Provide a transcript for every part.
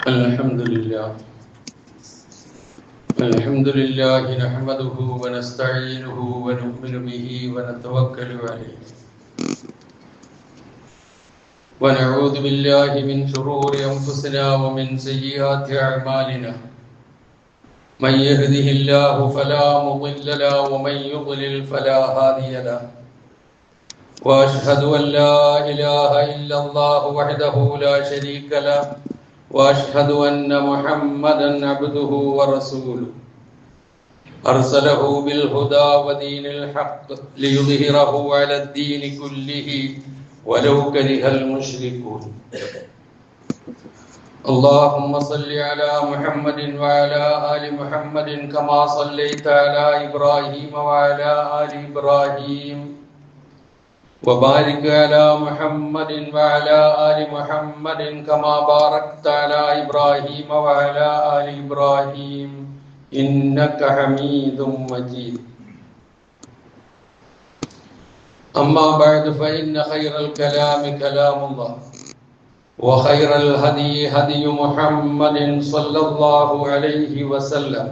الحمد لله نحمده ونستعينه ونؤمن به ونتوكل عليه ونعوذ بالله من شرور أنفسنا ومن سيئات أعمالنا من يهده الله فلا مضل له ومن يضلل فلا هادي له وأشهد أن لا إله إلا الله وحده لا شريك له وأشهد أن محمدا عبده ورسوله أرسله بالهدى ودين الحق ليظهره على الدين كله ولو كره المشركون اللهم صل على محمد وعلى آل محمد كما صليت على إبراهيم وعلى آل إبراهيم وبارك على محمد وعلى آل محمد كما باركت على إبراهيم وعلى آل إبراهيم إنك حميد مجيد أما بعد فإن خير الكلام كلام الله وخير الهدي هدي محمد صلى الله عليه وسلم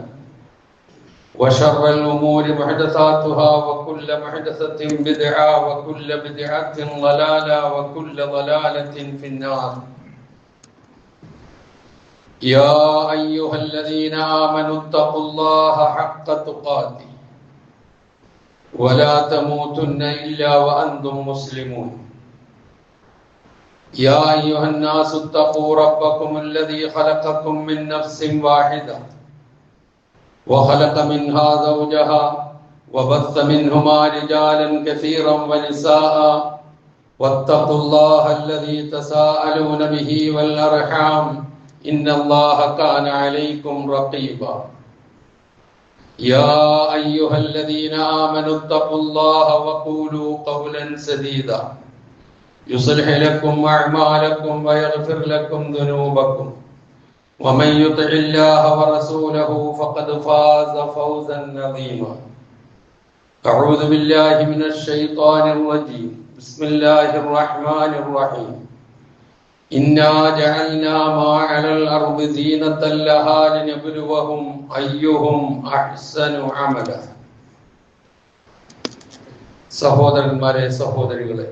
وشر الأمور محدثاتها وكل محدثة بدعة وكل بدعة ضلالة وكل ضلالة في النار يا أيها الذين آمنوا اتقوا الله حق تقاته ولا تموتن إلا وأنتم مسلمون يا أيها الناس اتقوا ربكم الذي خلقكم من نفس واحدة وخلق منها زوجها وبث منهما رجالا كثيرا ونساء واتقوا الله الذي تساءلون به والأرحام إن الله كان عليكم رقيبا يا أيها الذين آمنوا اتقوا الله وقولوا قولا سديدا يصلح لكم أعمالكم ويغفر لكم ذنوبكم ومن يطع الله ورسوله فقد فاز فوزا عظيما أعوذ بالله من الشيطان الرجيم بسم الله الرحمن الرحيم إنا جعلنا ما على الأرض زينة لها لنبلوهم أيهم أحسن عملا സഹോദരന്മാരെ സഹോദരികളെ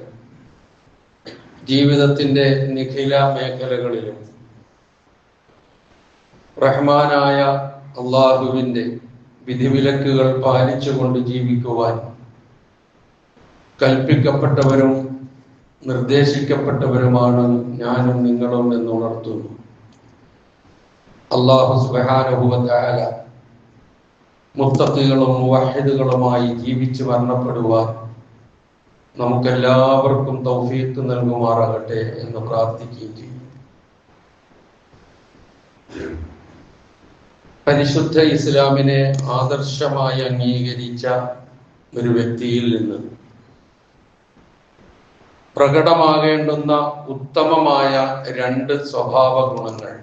ജീവിതത്തിന്റെ നിഖില മേഖലകളിലും റഹ്മാനായ അള്ളാഹുവിന്റെ വിധിവിലക്കുകൾ പാലിച്ചുകൊണ്ട് ജീവിക്കുവാൻ കൽപ്പിക്കപ്പെട്ടവരും നിർദ്ദേശിക്കപ്പെട്ടവരുമാണ് ഞാനും നിങ്ങളും എന്ന് ഉണർത്തുന്നു. അല്ലാഹു സുബ്ഹാനഹു വ തആല മുത്തഖികളും മുവഹ്ഹിദുകളുമായി ജീവിച്ച് മരണപ്പെടുവാൻ നമുക്കെല്ലാവർക്കും തൗഫീഖ് നൽകുമാറാകട്ടെ എന്ന് പ്രാർത്ഥിക്കുകയും ചെയ്യും. പരിശുദ്ധ ഇസ്ലാമിനെ ആദർശമായി അംഗീകരിച്ച ഒരു വ്യക്തിയിൽ നിന്ന് പ്രകടമാകേണ്ടുന്ന ഉത്തമമായ രണ്ട് സ്വഭാവ ഗുണങ്ങൾ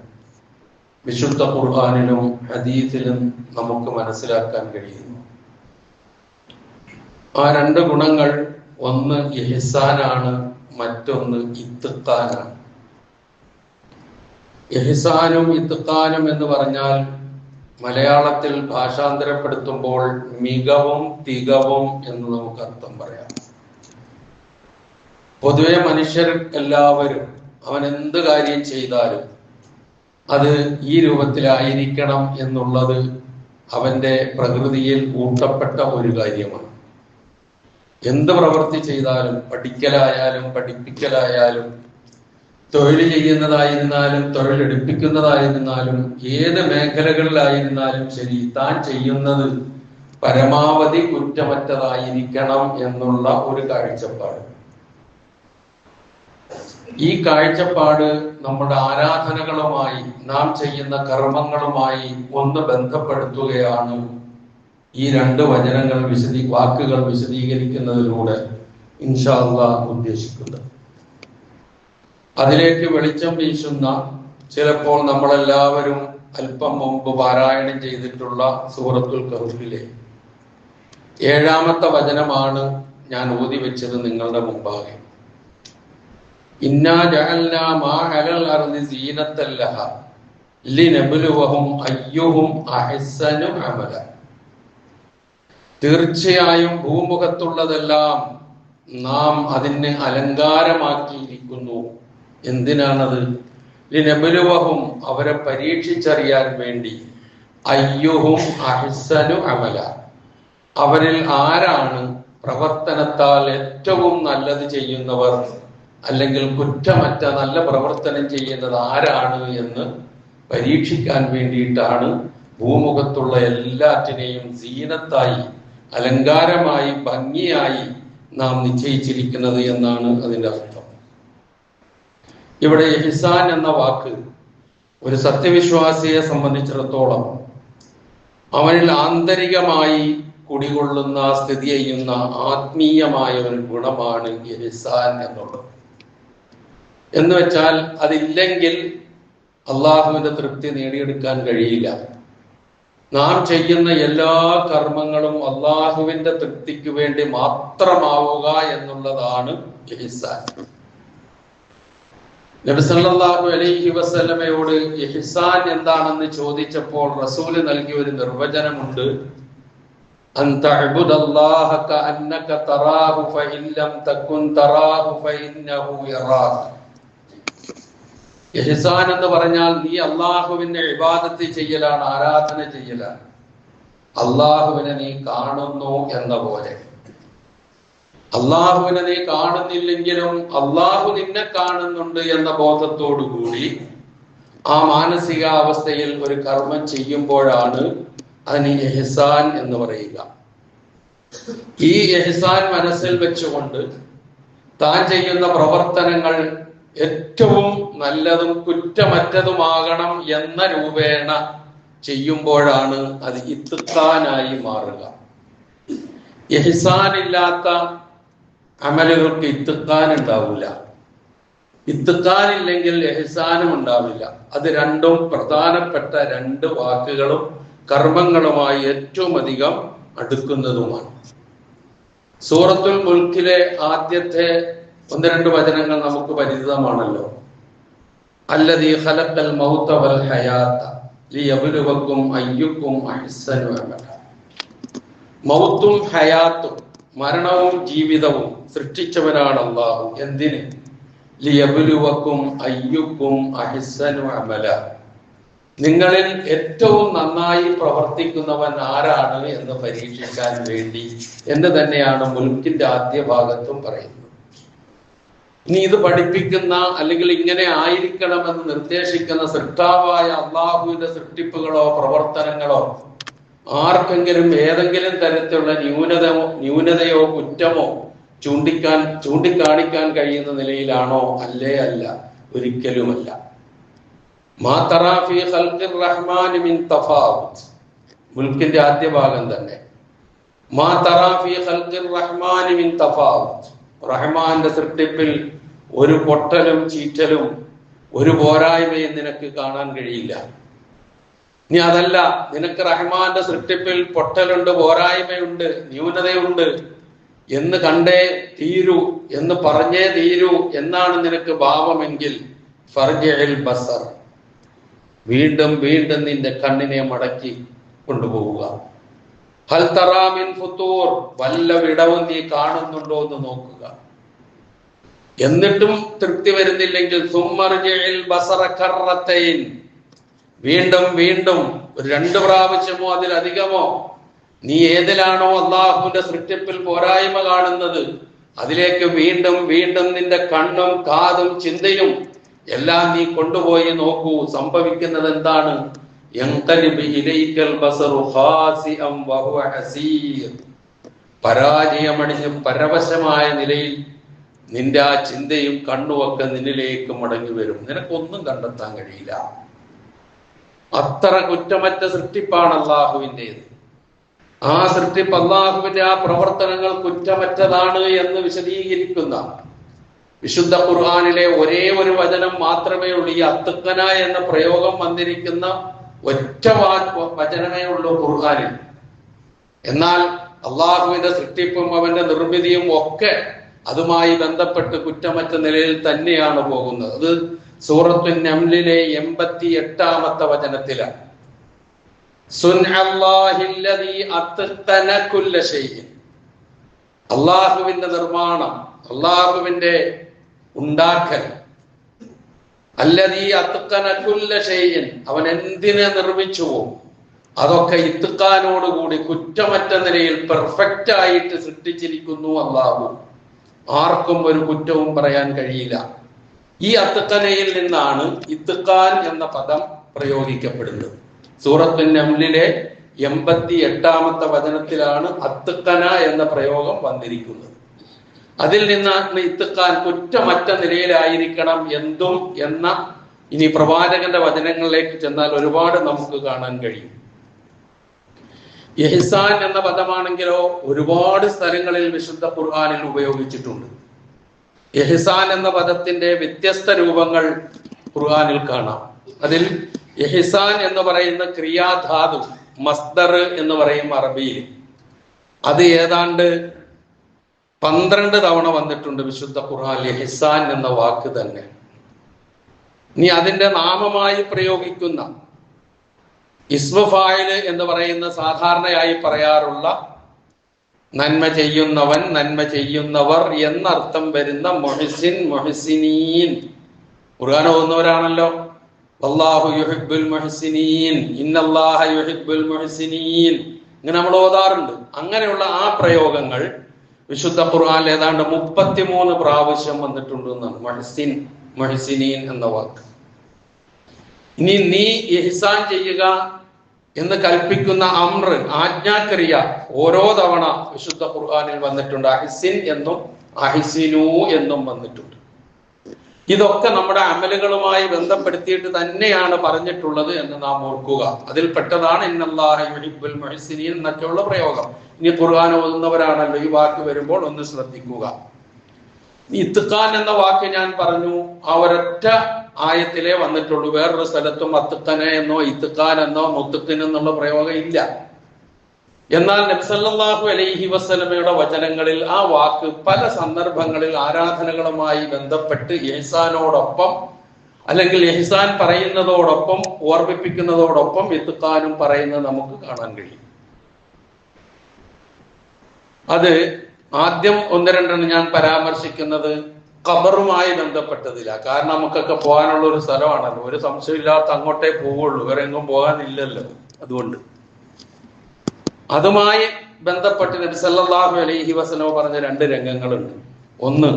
വിശുദ്ധ ഖുർആനിലും ഹദീസിലും നമുക്ക് മനസ്സിലാക്കാൻ കഴിയുന്നു. ആ രണ്ട് ഗുണങ്ങൾ, ഒന്ന് ഇഹ്സാനാണ്, മറ്റൊന്ന് ഇത്ഖാനാണ്. ഇഹ്സാനും ഇത്ഖാനും എന്ന് പറഞ്ഞാൽ മലയാളത്തിൽ ഭാഷാന്തരപ്പെടുത്തുമ്പോൾ മികവും തികവും എന്ന് നമുക്ക് അർത്ഥം പറയാം. പൊതുവെ മനുഷ്യർ എല്ലാവരും അവൻ എന്ത് കാര്യം ചെയ്താലും അത് ഈ രൂപത്തിലായിരിക്കണം എന്നുള്ളത് അവന്റെ പ്രകൃതിയിൽ ഊട്ടപ്പെട്ട ഒരു കാര്യമാണ്. എന്ത് പ്രവൃത്തി ചെയ്താലും, പഠിക്കലായാലും പഠിപ്പിക്കലായാലും തൊഴിൽ ചെയ്യുന്നതായിരുന്നാലും തൊഴിലെടുപ്പിക്കുന്നതായിരുന്നാലും ഏത് മേഖലകളിലായിരുന്നാലും ശരി, താൻ ചെയ്യുന്നത് പരമാവധി കുറ്റമറ്റതായിരിക്കണം എന്നുള്ള ഒരു കാഴ്ചപ്പാട്. ഈ കാഴ്ചപ്പാട് നമ്മുടെ ആരാധനകളുമായി, നാം ചെയ്യുന്ന കർമ്മങ്ങളുമായി ഒന്ന് ബന്ധപ്പെടുത്തുകയാണ് ഈ രണ്ട് വചനങ്ങൾ വാക്കുകൾ വിശദീകരിക്കുന്നതിലൂടെ ഇൻഷാ അല്ലാഹ് ഉദ്ദേശിക്കുന്നത്. അതിലേക്ക് വെളിച്ചം വീശുന്ന, ചിലപ്പോൾ നമ്മളെല്ലാവരും അല്പം മുമ്പ് പാരായണം ചെയ്തിട്ടുള്ള സൂറത്തുൽ കഹ്ഫിലെ 7-ാമത്തെ വചനമാണ് ഞാൻ ഓതി വെച്ചത് നിങ്ങളുടെ മുമ്പാകെ. ഇന്നാ ജഅൽനാ മാ അലൽ അർദി സീനത്തൻ ലഹാ. ലിനബ്ലുവഹും അയ്യുഹും അഹ്സനു അമല. തീർച്ചയായും ഭൂമുഖത്തുള്ളതെല്ലാം നാം അതിന് അലങ്കാരമാക്കിയിരിക്കുന്നു. എന്തിനാണത്? ലിനബ്ലുവഹും അവരെ പരീക്ഷിച്ചറിയാൻ വേണ്ടി. അയ്യുഹും അഹ്സനു അമല, അവരിൽ ആരാണ് പ്രവർത്തനത്താൽ ഏറ്റവും നല്ലത് ചെയ്യുന്നവർ, അല്ലെങ്കിൽ കുറ്റമറ്റ നല്ല പ്രവർത്തനം ചെയ്യുന്നത് ആരാണ് എന്ന് പരീക്ഷിക്കാൻ വേണ്ടിയിട്ടാണ് ഭൂമുഖത്തുള്ള എല്ലാറ്റിനെയും സീനത്തായി, അലങ്കാരമായി, ഭംഗിയായി നാം നിശ്ചയിച്ചിരിക്കുന്നത് എന്നാണ് അതിൻ്റെ അർത്ഥം. ഇവിടെ ഇഹ്സാൻ എന്ന വാക്ക് ഒരു സത്യവിശ്വാസിയെ സംബന്ധിച്ചിടത്തോളം അവനിൽ ആന്തരികമായി കുടികൊള്ളുന്ന, സ്ഥിതി ചെയ്യുന്ന ആത്മീയമായ ഒരു ഗുണമാണ് ഇഹ്സാൻ എന്നുള്ളത്. എന്ന് വെച്ചാൽ അതില്ലെങ്കിൽ അള്ളാഹുവിന്റെ തൃപ്തി നേടിയെടുക്കാൻ കഴിയില്ല. നാം ചെയ്യുന്ന എല്ലാ കർമ്മങ്ങളും അള്ളാഹുവിന്റെ തൃപ്തിക്ക് വേണ്ടി മാത്രമാവുക എന്നുള്ളതാണ് ഇഹ്സാൻ. നബി സല്ലല്ലാഹു അലൈഹി വസല്ലമയോട് ഇഹ്സാൻ എന്താണെന്ന് ചോദിച്ചപ്പോൾ റസൂല് നൽകിയ ഒരു നിർവചനമുണ്ട്. അൻ തഅബുദല്ലാഹ കഅന്നക തറാഹു ഫഇൻ ലം തകുൻ തറാഹു ഫഇന്നഹു യറാക. ഇഹ്സാൻ എന്ന് പറഞ്ഞാൽ നീ അള്ളാഹുവിനെ ഇബാദത്ത് ചെയ്യലാണ്, ആരാധന ചെയ്യലാണ്. അള്ളാഹുവിനെ നീ കാണുന്നു എന്ന പോലെ. അള്ളാഹുവിനെ നീ കാണുന്നില്ലെങ്കിലും അള്ളാഹു നിന്നെ കാണുന്നുണ്ട് എന്ന ബോധത്തോടു കൂടി ആ മാനസികാവസ്ഥയിൽ ഒരു കർമ്മം ചെയ്യുമ്പോഴാണ് അതിന് ഇഹ്സാൻ എന്ന് പറയുക. ഈ ഇഹ്സാൻ മനസ്സിൽ വെച്ചുകൊണ്ട് താൻ ചെയ്യുന്ന പ്രവർത്തനങ്ങൾ ഏറ്റവും നല്ലതും കുറ്റമറ്റതുമാകണം എന്ന രൂപേണ ചെയ്യുമ്പോഴാണ് അത് ഇത്ഖാനായി മാറുക. ഇഹ്സാൻ ഇല്ലാത്ത അമലുകൾക്ക് ഇത്ഖാൻ ഉണ്ടാവില്ല. ഇത്ഖാൻ ഇല്ലെങ്കിൽ ഇഹ്സാനും ഉണ്ടാവില്ല. അത് രണ്ടും പ്രധാനപ്പെട്ട രണ്ട് വാക്കുകളും കർമ്മങ്ങളുമായി ഏറ്റവും അധികം അടുക്കുന്നതുമാണ്. സൂറത്തുൽ മുൽക്കിലെ ആദ്യത്തെ 1-2 വചനങ്ങൾ നമുക്ക് പരിചിതമാണല്ലോ. അല്ലദീ ഖലഖൽ മൗത വൽ ഹയാത ലിയബ്ലുവക്കും അയ്യുക്കും അഹ്സനു അമല. മൗത്തും ഹയാത്തും, മരണവും ജീവിതവും സൃഷ്ടിച്ചവനാണ് അല്ലാഹു. എന്തിന്? ലിയബ്ലുവക്കും അയ്യുക്കും അഹ്സനു അമല, നിങ്ങളിൽ ഏറ്റവും നന്നായി പ്രവർത്തിക്കുന്നവൻ ആരാണ് എന്ന് പരീക്ഷിക്കാൻ വേണ്ടി എന്ന് തന്നെയാണ് മുൽക്കിന്റെ ആദ്യ ഭാഗത്തും പറയുന്നത്. ഇനി ഇത് പഠിപ്പിക്കുന്ന അല്ലെങ്കിൽ ഇങ്ങനെ ആയിരിക്കണമെന്ന് നിർദ്ദേശിക്കുന്ന സൃഷ്ടാവായ അള്ളാഹുവിന്റെ സൃഷ്ടിപ്പുകളോ പ്രവർത്തനങ്ങളോ ആർക്കെങ്കിലും ഏതെങ്കിലും തരത്തിലുള്ള ന്യൂനതയോ കുറ്റമോ ചൂണ്ടിക്കാണിക്കാൻ കഴിയുന്ന നിലയിലാണോ? അല്ലേ അല്ല, ഒരിക്കലുമല്ല. മാ തറാ ഫീ ഖൽഖിർ റഹ്മാനി മിൻ തഫാവുത്, മുൽക്കിന്റെ ആദ്യ ഭാഗം തന്നെ. മാ തറാ ഫീ ഖൽഖിർ റഹ്മാനി മിൻ തഫാവുത്, റഹ്മാന്റെ സൃഷ്ടിപ്പിൽ ഒരു പൊട്ടലും ചീറ്റലും ഒരു പോരായ്മയും നിനക്ക് കാണാൻ കഴിയില്ല. ഇനി അതല്ല, നിനക്ക് റഹ്മാന്റെ സൃഷ്ടിപ്പിൽ പൊട്ടലുണ്ട്, പോരായ്മയുണ്ട്, ന്യൂനതയുണ്ട് എന്ന് കണ്ടേ തീരൂ, എന്ന് പറഞ്ഞേ തീരൂ എന്നാണ് നിനക്ക് ഭാവമെങ്കിൽ ഫർജിഉൽ ബസർ, വീണ്ടും വീണ്ടും നിന്റെ കണ്ണിനെ മടക്കി കൊണ്ടുപോവുക. ഹൽ തറാ മിൻ ഫുതൂർ, വല്ല വിടവും നീ കാണുന്നുണ്ടോ എന്ന് നോക്കുക. എന്നിട്ടും തൃപ്തി വരുന്നില്ലെങ്കിൽ സുമ്മർജിഉൽ ബസറ കറത്തൈൻ, വീണ്ടും വീണ്ടും 2 പ്രാവശ്യമോ അതിലധികമോ നീ ഏതിലാണോ അള്ളാഹുവിന്റെ സൃഷ്ടിപ്പിൽ പോരായ്മ കാണുന്നത് അതിലേക്ക് വീണ്ടും വീണ്ടും നിന്റെ കണ്ണും കാതും ചിന്തയും എല്ലാം നീ കൊണ്ടുപോയി നോക്കൂ. സംഭവിക്കുന്നത് എന്താണ്? പരാജയമണിഞ്ഞ് പരവശമായ നിലയിൽ നിന്റെ ആ ചിന്തയും കണ്ണുമൊക്കെ നിന്നിലേക്ക് മടങ്ങി വരും. നിനക്കൊന്നും കണ്ടെത്താൻ കഴിയില്ല. അത്ര കുറ്റമറ്റ സൃഷ്ടിപ്പാണ് അള്ളാഹുവിൻ്റെത്. ആ സൃഷ്ടിപ്പ്, അള്ളാഹുവിന്റെ ആ പ്രവർത്തനങ്ങൾ കുറ്റമറ്റതാണ് എന്ന് വിശദീകരിക്കുന്ന വിശുദ്ധ ഖുർആനിലെ ഒരേ ഒരു വചനം മാത്രമേ ഉള്ളൂ. ഈ അത്തഖന എന്ന പ്രയോഗം വന്നിരിക്കുന്ന ഒറ്റ വചനമേ ഉള്ളൂ ഖുർആനിൽ. എന്നാൽ അള്ളാഹുവിന്റെ സൃഷ്ടിപ്പും അവന്റെ നിർമ്മിതിയും ഒക്കെ അതുമായി ബന്ധപ്പെട്ട് കുറ്റമറ്റ നിലയിൽ തന്നെയാണ് പോകുന്നത്. അത് സൂറത്തുൻ നംലിലെ 88-ാമത്തെ വചനത്തിലാണ്. സുൻഅല്ലാഹില്ലദീ അത്ഖന കുല്ല ഷൈഇൻ, അള്ളാഹുവിന്റെ നിർമ്മാണം, അള്ളാഹുവിന്റെ ഉണ്ടാക്കൽ. അല്ലദീ അത്ഖന കുല്ല ഷൈഇൻ, അവൻ എന്തിനെ നിർമ്മിച്ചുവോ അതൊക്കെ ഇത്ഖാനോടുകൂടി കുറ്റമറ്റ നിലയിൽ പെർഫെക്റ്റ് ആയിട്ട് സൃഷ്ടിച്ചിരിക്കുന്നു അള്ളാഹു. ആർക്കും ഒരു കുറ്റവും പറയാൻ കഴിയില്ല. ഈ അത്ഖനയിൽ നിന്നാണ് ഇത്ഖാൻ എന്ന പദം പ്രയോഗിക്കപ്പെടുന്നത്. സൂറത്തുൻ നംലിലെ 88-ാമത്തെ വചനത്തിലാണ് അത്ഖന എന്ന പ്രയോഗം വന്നിരിക്കുന്നത്. അതിൽ നിന്നാണ് ഇത്ഖാൻ, കുറ്റമറ്റ നിലയിലായിരിക്കണം എന്തും എന്ന. ഇനി പ്രവാചകന്റെ വചനങ്ങളിലേക്ക് ചെന്നാൽ ഒരുപാട് നമുക്ക് കാണാൻ കഴിയും. ഇഹ്സാൻ എന്ന പദമാണെങ്കിലോ ഒരുപാട് സ്ഥലങ്ങളിൽ വിശുദ്ധ ഖുർആനിൽ ഉപയോഗിച്ചിട്ടുണ്ട്. ഇഹ്സാൻ എന്ന പദത്തിന്റെ വ്യത്യസ്ത രൂപങ്ങൾ ഖുർആനിൽ കാണാം. അതിൽ ഇഹ്സാൻ എന്ന് പറയുന്ന ക്രിയാധാതു, മസ്ദർ എന്ന് പറയും അറബിയിൽ. അത് ഏതാണ്ട് 12 തവണ വന്നിട്ടുണ്ട് വിശുദ്ധ ഖുർആനിൽ ഇഹ്സാൻ എന്ന വാക്ക് തന്നെ. ഇനി അതിന്റെ നാമമായി പ്രയോഗിക്കുന്ന ഇസ്മു ഫായിൽ എന്ന് പറയുന്ന സാധാരണയായി പറയാറുള്ള നന്മ ചെയ്യുന്നവൻ, നന്മ ചെയ്യുന്നവർ എന്നർത്ഥം വരുന്ന മുഹ്സിൻ, മുഹ്സിനീൻ. ഖുർആൻ ഓതുന്നവരാണല്ലോ. വല്ലാഹു യുഹിബ്ബുൽ മുഹ്സിനീൻ, ഇന്നല്ലാഹ യുഹിബ്ബുൽ മുഹ്സിനീൻ, ഇങ്ങനെ നമ്മൾ ഓതാറുണ്ട്. അങ്ങനെയുള്ള ആ പ്രയോഗങ്ങൾ വിശുദ്ധ ഖുർആനിൽ ഏതാണ്ട് 33 പ്രാവശ്യം വന്നിട്ടുണ്ട് എന്നാണ് മുഹ്സിൻ, മുഹ്സിനീൻ എന്ന വാക്ക്. ഇനി നീ ഇഹ്സാൻ ചെയ്യുക എന്ന് കൽപ്പിക്കുന്ന അംർ, ആജ്ഞാക്രിയ ഓരോ തവണ വിശുദ്ധ ഖുർആനിൽ വന്നിട്ടുണ്ട്. അഹ്സിൻ എന്നും അഹ്സിനു എന്നും വന്നിട്ടുണ്ട്. ഇതൊക്കെ നമ്മുടെ അമലുകളുമായി ബന്ധപ്പെടുത്തിയിട്ട് തന്നെയാണ് പറഞ്ഞിട്ടുള്ളത് എന്ന് നാം ഓർക്കുക. അതിൽ പെട്ടതാണ് ഇന്നല്ലാഹ യുഹിബ്ബുൽ മുഹ്സിനീൻ എന്നൊക്കെയുള്ള പ്രയോഗം. ഇനി ഖുർആൻ ഓതുന്നവരാണല്ലോ, ഈ വാക്ക് വരുമ്പോൾ ഒന്ന് ശ്രദ്ധിക്കുക. ഇത്ഖാൻ എന്ന വാക്ക് ഞാൻ പറഞ്ഞു, ആ ഒരൊറ്റ ആയത്തിലേ വന്നിട്ടുള്ളൂ. വേറൊരു സ്ഥലത്തും അത്ഖന എന്നോ ഇത്ഖാൻ എന്നോ മുത്ഖിൻ എന്നുള്ള പ്രയോഗം ഇല്ല. എന്നാൽ നബി സല്ലല്ലാഹു അലൈഹി വസല്ലമയുടെ വചനങ്ങളിൽ ആ വാക്ക് പല സന്ദർഭങ്ങളിൽ ആരാധനകളുമായി ബന്ധപ്പെട്ട് ഇഹ്സാനോടൊപ്പം, അല്ലെങ്കിൽ ഇഹ്സാൻ പറയുന്നതോടൊപ്പം, ഓർമ്മിപ്പിക്കുന്നതോടൊപ്പം ഇത്ഖാനും പറയുന്നത് നമുക്ക് കാണാൻ കഴിയും. അത് ആദ്യം 1-2 ഞാൻ പരാമർശിക്കുന്നത് ഖബറുമായി ബന്ധപ്പെട്ടതില്ല. കാരണം നമുക്കൊക്കെ പോകാനുള്ള ഒരു സ്ഥലമാണല്ലോ, ഒരു സംശയമില്ലാത്ത അങ്ങോട്ടേ പോവുള്ളൂ, വേറെ എങ്ങും പോകാനില്ലല്ലോ. അതുകൊണ്ട് അതുമായി ബന്ധപ്പെട്ട് നബി സല്ലല്ലാഹു അലൈഹി വസല്ലം പറഞ്ഞ 2 രംഗങ്ങളുണ്ട്. ഒന്ന്,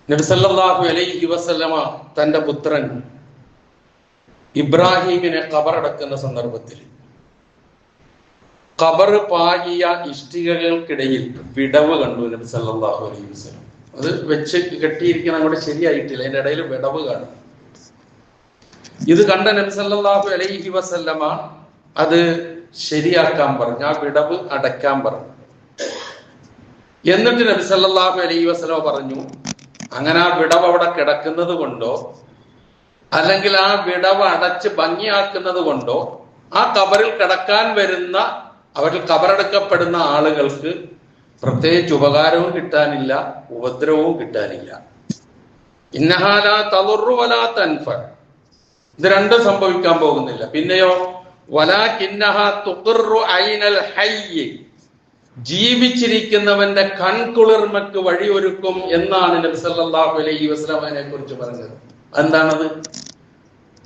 നബി സല്ലല്ലാഹു അലൈഹി വസല്ലമ തന്റെ പുത്രൻ ഇബ്രാഹിമിനെ ഖബറടക്കുന്ന സന്ദർഭത്തിൽ ഖബർ പാകിയ ഇഷ്ടികകൾക്കിടയിൽ വിടവ് കണ്ടു നബി സല്ലല്ലാഹു അലൈഹി വസല്ലം. അത് വെച്ച് കെട്ടിയിരിക്കുന്ന അങ്ങോട്ട് ശരിയായിട്ടില്ല, അതിന്റെ ഇടയിൽ വിടവ് കാണും. ഇത് കണ്ട നബി സല്ലല്ലാഹു അലൈഹി വസല്ലമ അത് ശരിയാക്കാൻ പറഞ്ഞു, ആ വിടവ് അടയ്ക്കാൻ പറഞ്ഞു. എന്നിട്ട് നബി സല്ലല്ലാഹു അലൈഹി വസല്ലമ പറഞ്ഞു, അങ്ങനെ ആ വിടവ് അവിടെ കിടക്കുന്നത് കൊണ്ടോ അല്ലെങ്കിൽ ആ വിടവ് അടച്ച് ഭംഗിയാക്കുന്നത് കൊണ്ടോ ആ ഖബറിൽ കിടക്കാൻ വരുന്ന, അവരിൽ ഖബറടക്കപ്പെടുന്ന ആളുകൾക്ക് പ്രത്യേകിച്ച് ഉപകാരവും കിട്ടാനില്ല, ഉപദ്രവവും കിട്ടാനില്ല. ഇന്നഹാ ലാ തദുറു വലാ തൻഫ, ഇത് രണ്ടും സംഭവിക്കാൻ പോകുന്നില്ല. പിന്നെയോ വലാകിന്നഹാ തുഖിറു ഐനൽ ഹയ്യ്, ജീവിച്ചിരിക്കുന്നവന്റെ കൺകുളിർമക്ക് വഴിയൊരുക്കും എന്നാണ് നബി സല്ലല്ലാഹു അലൈഹി വസല്ലമയെ കുറിച്ച് പറഞ്ഞത്. എന്താണത്?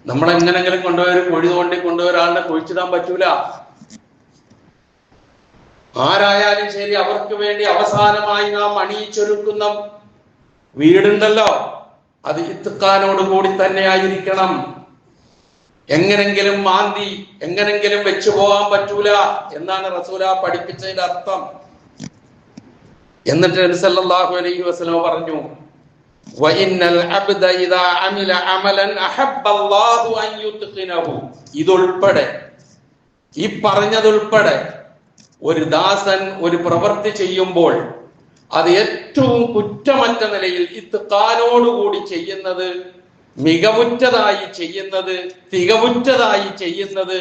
നമ്മളെങ്ങനെങ്കിലും കൊണ്ടുപോയി കുഴി തോണ്ടി കൊണ്ടുപോയി ഒരാളിനെ കുഴിച്ചിടാൻ പറ്റൂല. ആരായാലും ശരി, അവർക്ക് വേണ്ടി അവസാനമായി നാം അണിയിച്ചൊരുക്കുന്ന വീടുണ്ടല്ലോ, അത് ഇത്ഖാനോട് കൂടി തന്നെ ആയിരിക്കണം. എങ്ങനെങ്കിലും മാന്തി എങ്ങനെങ്കിലും വെച്ചു പോകാൻ പറ്റൂല എന്നാണ് റസൂല പഠിപ്പിച്ചതിന്റെ അർത്ഥം. എന്നിട്ട് നബി സല്ലല്ലാഹു അലൈഹി വസല്ലം പറഞ്ഞു, വഇന്നൽ അബ്ദ ഇദാ അമില അമലൻ അഹബ്ബല്ലാഹു അൻ യുത്ഖിനഹു, ഇതുൾപ്പെടെ, ഈ പറഞ്ഞതുൾപ്പെടെ ഒരു ദാസൻ ഒരു പ്രവൃത്തി ചെയ്യുമ്പോൾ അത് ഏറ്റവും കുറ്റമറ്റ നിലയിൽ ഇത്ഖാനോടുകൂടി ചെയ്യുന്നത്, മികവുറ്റതായി ചെയ്യുന്നത്, തികവുറ്റതായി ചെയ്യുന്നത്,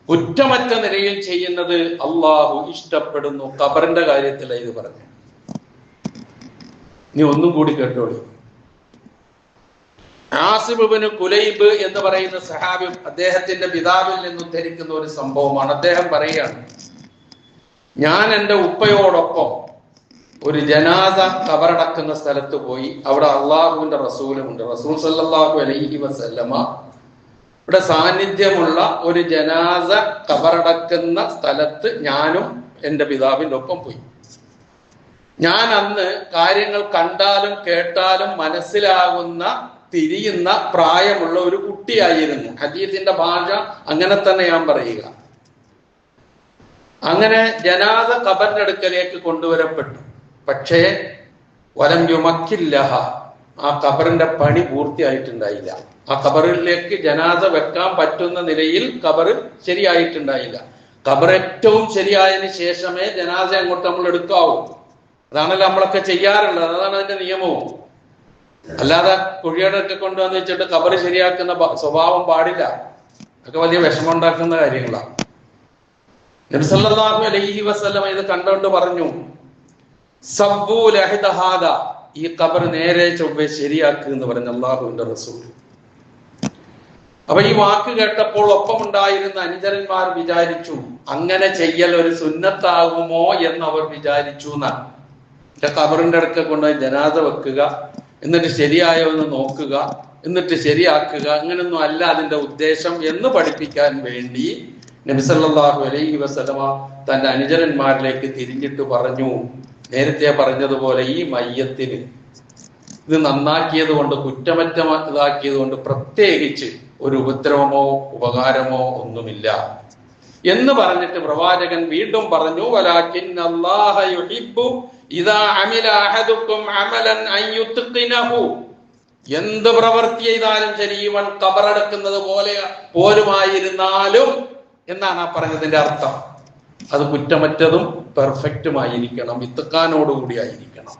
കുറ്റമറ്റ നിലയിൽ ചെയ്യുന്നത് അള്ളാഹു ഇഷ്ടപ്പെടുന്നു. ഖബറിന്റെ കാര്യത്തിലാണ് ഇത് പറഞ്ഞു. ഇനി ഒന്നും കൂടി കേട്ടോളൂ. ആസിബ് ഇബ്നു കുലൈബ് എന്ന് പറയുന്ന സഹാബി, അദ്ദേഹത്തിന്റെ പിതാവിൽ നിന്ന് ഉദ്ധരിക്കുന്ന ഒരു സംഭവമാണ്. അദ്ദേഹം പറയുകയാണ്, ഞാൻ എൻ്റെ ഉപ്പയോടൊപ്പം ഒരു ജനാസ കബറടക്കുന്ന സ്ഥലത്ത് പോയി. അവിടെ അള്ളാഹുവിന്റെ റസൂലുമുണ്ട്. റസൂൽ സല്ലല്ലാഹു അലൈഹി വസല്ലമ ഇവിടെ സാന്നിധ്യമുള്ള ഒരു ജനാസ കബറടക്കുന്ന സ്ഥലത്ത് ഞാനും എൻ്റെ പിതാവിൻ്റെ ഒപ്പം പോയി. ഞാൻ അന്ന് കാര്യങ്ങൾ കണ്ടാലും കേട്ടാലും മനസ്സിലാകുന്ന, തിരിയുന്ന പ്രായമുള്ള ഒരു കുട്ടിയായിരുന്നു. ഹദീസിന്റെ ഭാഷ അങ്ങനെ തന്നെ ഞാൻ പറയുക. അങ്ങനെ ജനാസ ഖബറിന്റെ അടുക്കലേക്ക് കൊണ്ടുവരപ്പെട്ടു. പക്ഷേ വലം യുമക്കില്ലഹ, ആ ഖബറിന്റെ പണി പൂർത്തിയായിട്ടുണ്ടായില്ല. ആ ഖബറിലേക്ക് ജനാസ വെക്കാൻ പറ്റുന്ന നിലയിൽ ഖബർ ശരിയായിട്ടുണ്ടായില്ല. ഖബർ ഏറ്റവും ശരിയായതിനു ശേഷമേ ജനാസ അങ്ങോട്ട് നമ്മൾ എടുക്കാവൂ. അതാണല്ലോ നമ്മളൊക്കെ ചെയ്യാറുള്ളത്, അതാണ് അതിന്റെ നിയമവും. അല്ലാതെ കുഴിയുടെ ഒക്കെ കൊണ്ടുവന്ന് വെച്ചിട്ട് ഖബർ ശരിയാക്കുന്ന സ്വഭാവം പാടില്ല. അതൊക്കെ വലിയ വിഷമം ഉണ്ടാക്കുന്ന കാര്യങ്ങളാണ്. നബി സല്ലല്ലാഹു അലൈഹി വസല്ലം ഇത് കണ്ടുകൊണ്ട് പറഞ്ഞു, സബ്ബൂ ലഹദ ഹാദ, ഈ ഖബർ നേരെ ചൊവ്വേ ശരിയാക്കുക എന്ന് പറഞ്ഞു അള്ളാഹുവിന്റെ റസൂൽ. അപ്പൊ ഈ വാക്ക് കേട്ടപ്പോൾ ഒപ്പമുണ്ടായിരുന്ന അനുചരന്മാർ വിചാരിച്ചു, അങ്ങനെ ചെയ്യൽ ഒരു സുന്നത്താകുമോ എന്ന് അവർ വിചാരിച്ചു എന്നാണ്. ഖബറിന്റെ അടുക്ക കൊണ്ടുപോയി ജനാസ വെക്കുക, എന്നിട്ട് ശരിയായോ എന്ന് നോക്കുക, എന്നിട്ട് ശരിയാക്കുക, അങ്ങനൊന്നും അല്ല അതിന്റെ ഉദ്ദേശം എന്ന് പഠിപ്പിക്കാൻ വേണ്ടി നബി സല്ലല്ലാഹു അലൈഹി വസല്ലമ തന്റെ അനുചരന്മാരിലേക്ക് തിരിഞ്ഞിട്ട് പറഞ്ഞു, നേരത്തെ പറഞ്ഞതുപോലെ ഈ മയ്യത്തിന് ഇത് നന്നാക്കിയത് കൊണ്ട്, കുറ്റമറ്റതാക്കിയത് കൊണ്ട് പ്രത്യേകിച്ച് ഒരു ഉപദ്രവമോ ഉപകാരമോ ഒന്നുമില്ല എന്ന് പറഞ്ഞിട്ട് പ്രവാചകൻ വീണ്ടും പറഞ്ഞു, വലാകിൻ അല്ലാഹ യുഹിബ്ബു ഇദാ അമില അഹദുക്കും അമലൻ അൻ യുത്ഖിനഹു, എന്ത് പ്രവൃത്തി ചെയ്താലും ശരി, ഇവൻ ഖബറടക്കുന്നത് പോലെ പോലുമായിരുന്നാലും എന്നാണ് ആ പറഞ്ഞതിന്റെ അർത്ഥം. അത് കുറ്റമറ്റതും പെർഫെക്റ്റുമായിരിക്കണം, ഇത്ഖാനോടുകൂടി ആയിരിക്കണം.